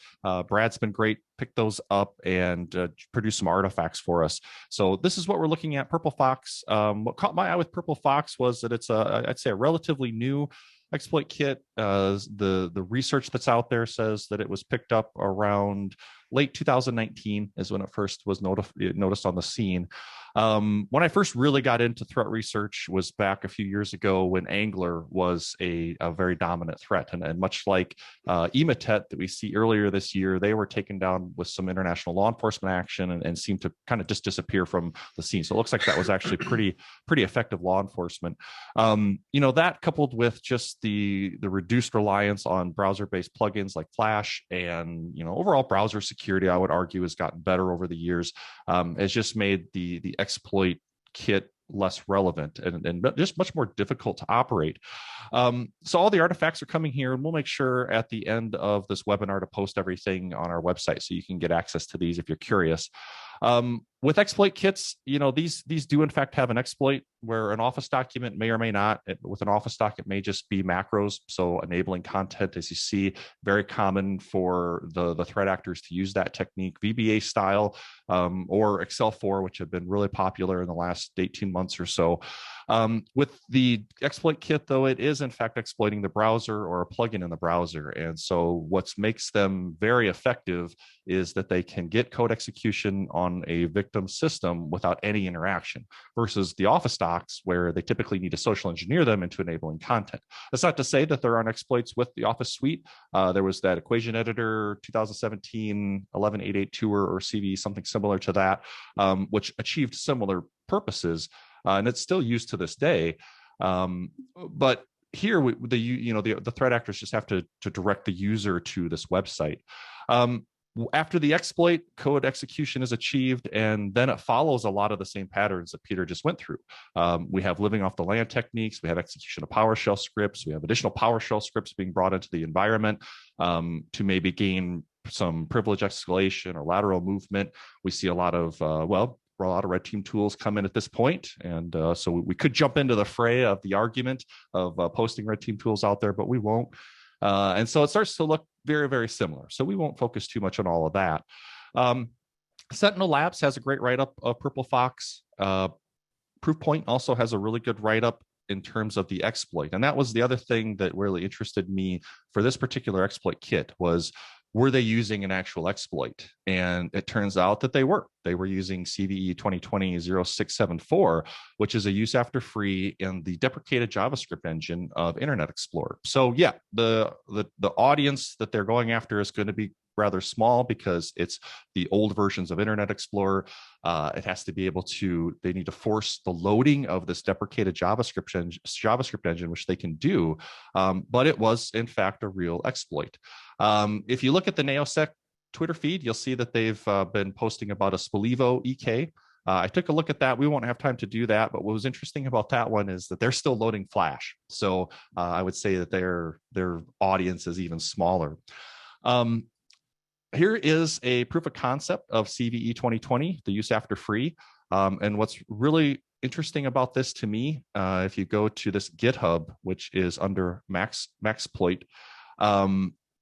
Brad's been great, picked those up and produced some artifacts for us. So this is what we're looking at. Purple Fox. What caught my eye with Purple Fox was that it's I'd say a relatively new exploit kit. The research that's out there says that it was picked up around late 2019 is when it first was noticed on the scene. When I first really got into threat research was back a few years ago when Angler was a very dominant threat. And much like Emotet that we see earlier this year, they were taken down with some international law enforcement action and seemed to kind of just disappear from the scene. So it looks like that was actually pretty effective law enforcement. That coupled with just the reduced reliance on browser-based plugins like Flash and overall browser security, I would argue, has gotten better over the years. Has just made the exploit kit less relevant and just much more difficult to operate. So all the artifacts are coming here, and we'll make sure at the end of this webinar to post everything on our website so you can get access to these if you're curious. With exploit kits, these do in fact have an exploit where an Office document may or may not. With an Office doc, it may just be macros. So enabling content, as you see, very common for the threat actors to use that technique, VBA style, or Excel 4, which have been really popular in the last 18 months or so. With the exploit kit, though, it is in fact exploiting the browser or a plugin in the browser. And so what makes them very effective is that they can get code execution on a victim system without any interaction versus the Office docs where they typically need to social engineer them into enabling content. That's not to say that there aren't exploits with the Office suite. There was that equation editor 2017 11882 or CV, something similar to that, which achieved similar purposes. And it's still used to this day. But here, the threat actors just have to direct the user to this website. After the exploit, code execution is achieved, and then it follows a lot of the same patterns that Peter just went through. We have living off the land techniques. We have execution of PowerShell scripts. We have additional PowerShell scripts being brought into the environment to maybe gain some privilege escalation or lateral movement. We see a lot of red team tools come in at this point. And so we could jump into the fray of the argument of posting red team tools out there, but we won't. And so it starts to look very, very similar. So we won't focus too much on all of that. Sentinel Labs has a great write-up of Purple Fox. Proofpoint also has a really good write-up in terms of the exploit. And that was the other thing that really interested me for this particular exploit kit was, were they using an actual exploit? And it turns out that they were. They were using CVE 2020-0674, which is a use after free in the deprecated JavaScript engine of Internet Explorer. So yeah, the audience that they're going after is going to be rather small because it's the old versions of Internet Explorer. It has to be able to, they need to force the loading of this deprecated JavaScript engine, which they can do. But it was in fact a real exploit. If you look at the NAOSEC Twitter feed, you'll see that they've been posting about a Spalivo EK. I took a look at that. We won't have time to do that, but what was interesting about that one is that they're still loading Flash. So I would say that their audience is even smaller. Here is a proof of concept of CVE 2020, the use after free. And what's really interesting about this to me, if you go to this GitHub, which is under Maxploit,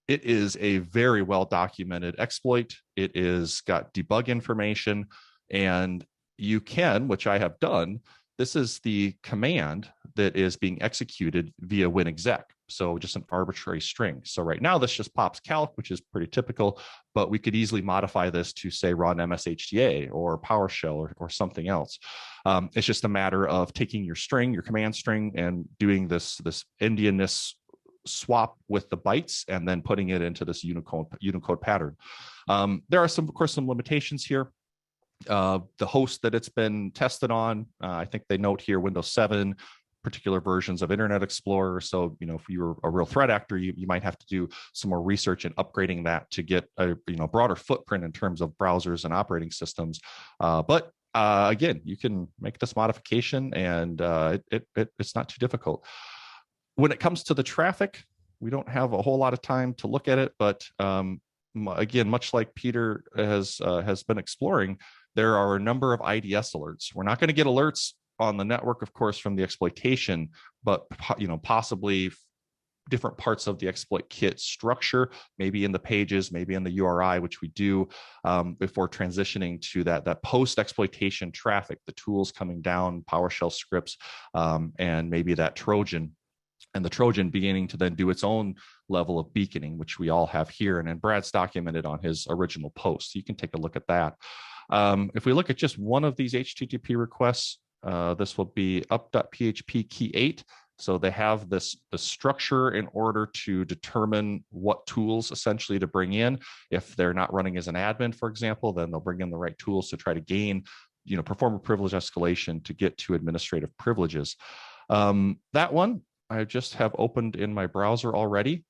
it is a very well documented exploit. It is got debug information, and you can, which I have done, this is the command that is being executed via winexec. So just an arbitrary string. So right now this just pops calc, which is pretty typical, but we could easily modify this to say run MSHDA or PowerShell or something else. It's just a matter of taking your string, your command string, and doing this endianness swap with the bytes and then putting it into this Unicode pattern. There are of course, some limitations here. The host that it's been tested on, I think they note here Windows 7, particular versions of Internet Explorer. So, if you were a real threat actor, you might have to do some more research in upgrading that to get a broader footprint in terms of browsers and operating systems. But again, you can make this modification, and it's not too difficult. When it comes to the traffic, we don't have a whole lot of time to look at it, but again, much like Peter has been exploring, there are a number of IDS alerts. We're not going to get alerts on the network, of course, from the exploitation, but possibly different parts of the exploit kit structure, maybe in the pages, maybe in the URI, which we do before transitioning to that post-exploitation traffic, the tools coming down, PowerShell scripts, and maybe that Trojan. And the Trojan beginning to then do its own level of beaconing, which we all have here. And then Brad's documented on his original post. So you can take a look at that. If we look at just one of these HTTP requests, this will be up.php key 8. So they have the structure in order to determine what tools essentially to bring in. If they're not running as an admin, for example, then they'll bring in the right tools to try to gain, perform a privilege escalation to get to administrative privileges. That one I just have opened in my browser already.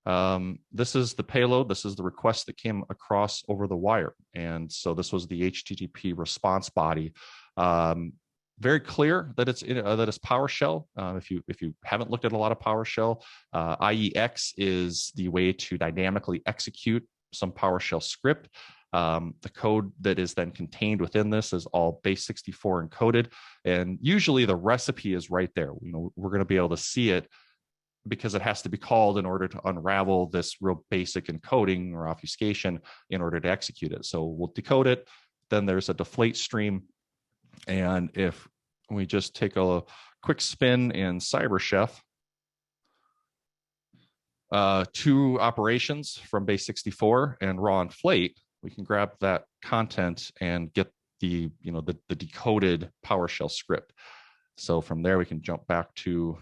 This is the payload. This is the request that came across over the wire. And so this was the HTTP response body. Very clear that it's PowerShell. If you haven't looked at a lot of PowerShell, IEX is the way to dynamically execute some PowerShell script. The code that is then contained within this is all base64 encoded, and usually the recipe is right there. We're going to be able to see it because it has to be called in order to unravel this real basic encoding or obfuscation in order to execute it. So we'll decode it. Then there's a deflate stream, and if we just take a quick spin in CyberChef, 2 operations from base64 and raw inflate, we can grab that content and get the decoded PowerShell script. So from there, we can jump back to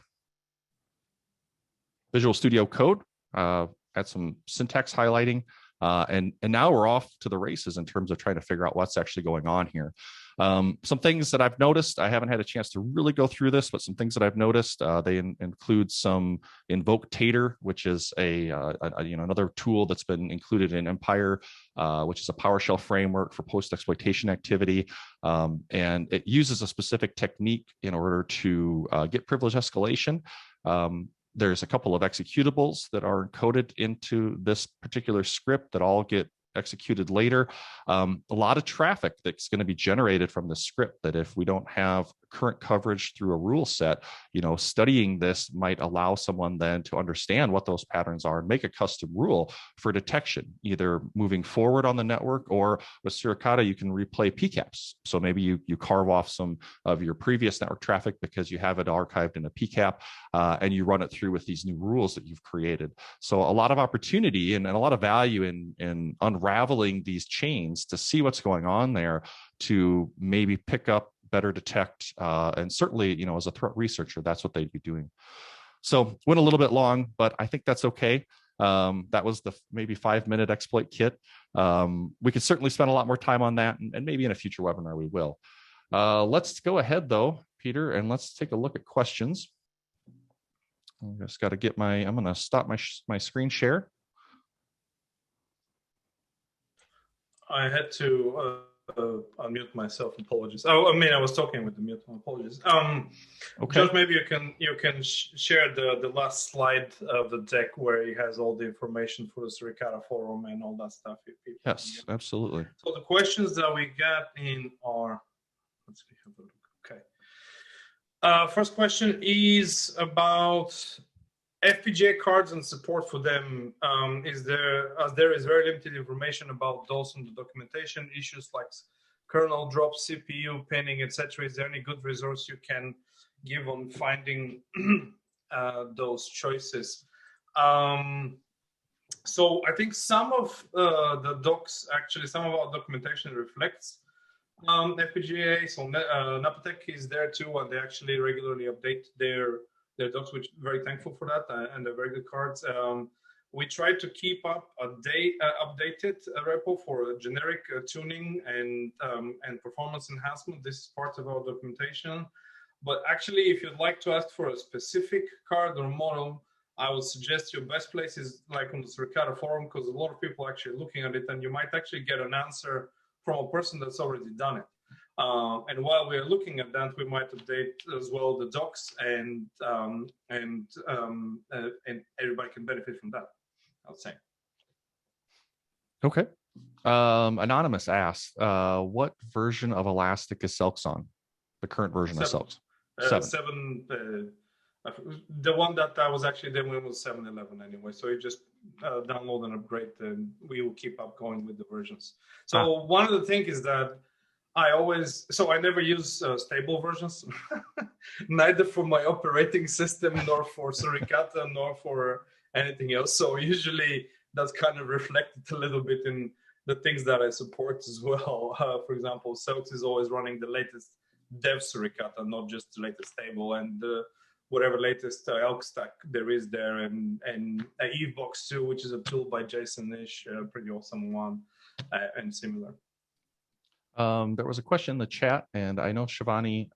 Visual Studio Code, add some syntax highlighting, and now we're off to the races in terms of trying to figure out what's actually going on here. Some things that I've noticed, I haven't had a chance to really go through this, but some things that I've noticed, they include some invoke tater, which is another tool that's been included in Empire, which is a PowerShell framework for post-exploitation activity. And it uses a specific technique in order to get privilege escalation. There's a couple of executables that are encoded into this particular script that all get executed later. A lot of traffic that's going to be generated from the script that if we don't have current coverage through a rule set, studying this might allow someone then to understand what those patterns are and make a custom rule for detection, either moving forward on the network, or with Suricata, you can replay Pcaps. So maybe you carve off some of your previous network traffic because you have it archived in a Pcap, and you run it through with these new rules that you've created. So a lot of opportunity and a lot of value in unraveling these chains to see what's going on there, to maybe pick up, better detect, and certainly, as a threat researcher, that's what they'd be doing. So went a little bit long, but I think that's okay. That was the maybe 5-minute exploit kit. We could certainly spend a lot more time on that, and maybe in a future webinar we will. Let's go ahead though, Peter, and let's take a look at questions. I just got to get I'm going to stop my screen share. I had to unmute myself. Apologies. Oh, I mean, I was talking with the mute. Apologies. Okay. Josh, maybe you can share the last slide of the deck where it has all the information for the Suricata forum and all that stuff. Yes, absolutely. So the questions that we got in are, let's see, have a look. Okay. First question is about FPGA cards and support for them. There is very limited information about those on the documentation. Issues like kernel drops, CPU pinning, etc. Is there any good resource you can give on finding those choices? So I think some of the docs, actually, some of our documentation reflects FPGA. So Napatech is there too, and they actually regularly update their docs, which very thankful for that, and they're very good cards. We try to keep up a updated repo for generic tuning and performance enhancement. This is part of our documentation. But actually, if you'd like to ask for a specific card or model, I would suggest your best place is like on the Suricata forum, because a lot of people are actually looking at it, and you might actually get an answer from a person that's already done it. And while we're looking at that, we might update as well the docs, and everybody can benefit from that, I would say. Okay. Anonymous asks, what version of Elastic is Selks on? The current version of Selks? 7. The one that I was actually demoing was 7.11 anyway. So you just download and upgrade, and we will keep up going with the versions. So one of the things is that I never use stable versions, neither for my operating system, nor for Suricata, nor for anything else. So usually that's kind of reflected a little bit in the things that I support as well. For example, Selks is always running the latest dev Suricata, not just the latest stable, and whatever latest elk stack there is there, and Evebox too, which is a tool by Jason Nish, pretty awesome one, and similar. There was a question in the chat, and I know Shivani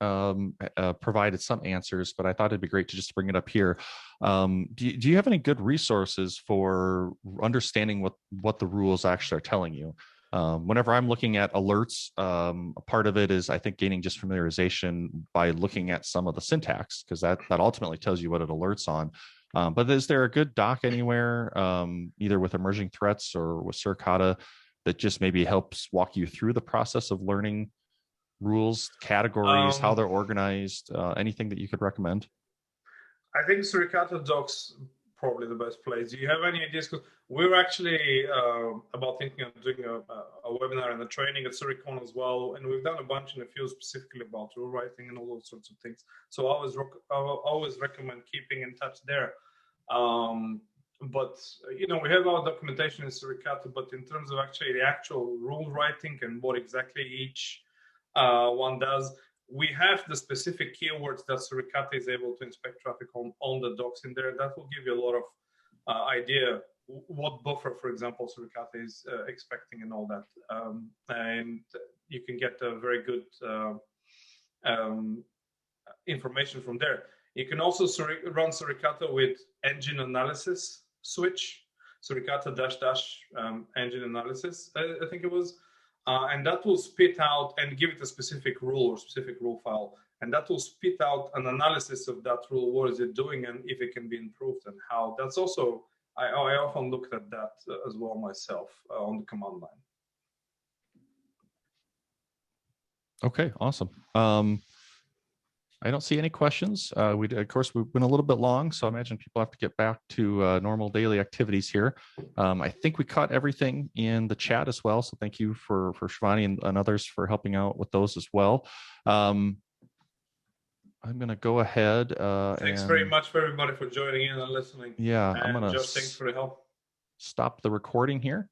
provided some answers, but I thought it'd be great to just bring it up here. Do you have any good resources for understanding what the rules actually are telling you? Whenever I'm looking at alerts, a part of it is, I think, gaining just familiarization by looking at some of the syntax, because that ultimately tells you what it alerts on. But is there a good doc anywhere, either with emerging threats or with Suricata, that just maybe helps walk you through the process of learning rules, categories, how they're organized, anything that you could recommend? I think Suricata docs probably the best place. Do you have any ideas? Because we're actually about thinking of doing a webinar and a training at Suricon as well, and we've done a bunch in a few specifically about rule writing and all those sorts of things. So I always recommend keeping in touch there. But we have our documentation in Suricata, but in terms of actually the actual rule writing and what exactly each one does, we have the specific keywords that Suricata is able to inspect traffic on the docs in there. That will give you a lot of idea what buffer, for example, Suricata is expecting and all that. And you can get a very good information from there. You can also run Suricata with engine analysis switch, Suricata -- engine analysis, I think it was. And that will spit out and give it a specific rule or specific rule file. And that will spit out an analysis of that rule. What is it doing, and if it can be improved, and how. That's also, I often looked at that as well myself on the command line. Okay, awesome. I don't see any questions. Of course, we've been a little bit long, so I imagine people have to get back to normal daily activities here. I think we caught everything in the chat as well, so thank you for Shivani and others for helping out with those as well. I'm going to go ahead. Thanks very much for everybody for joining in and listening. Yeah, and I'm going to Josh, thanks for the help. Stop the recording here.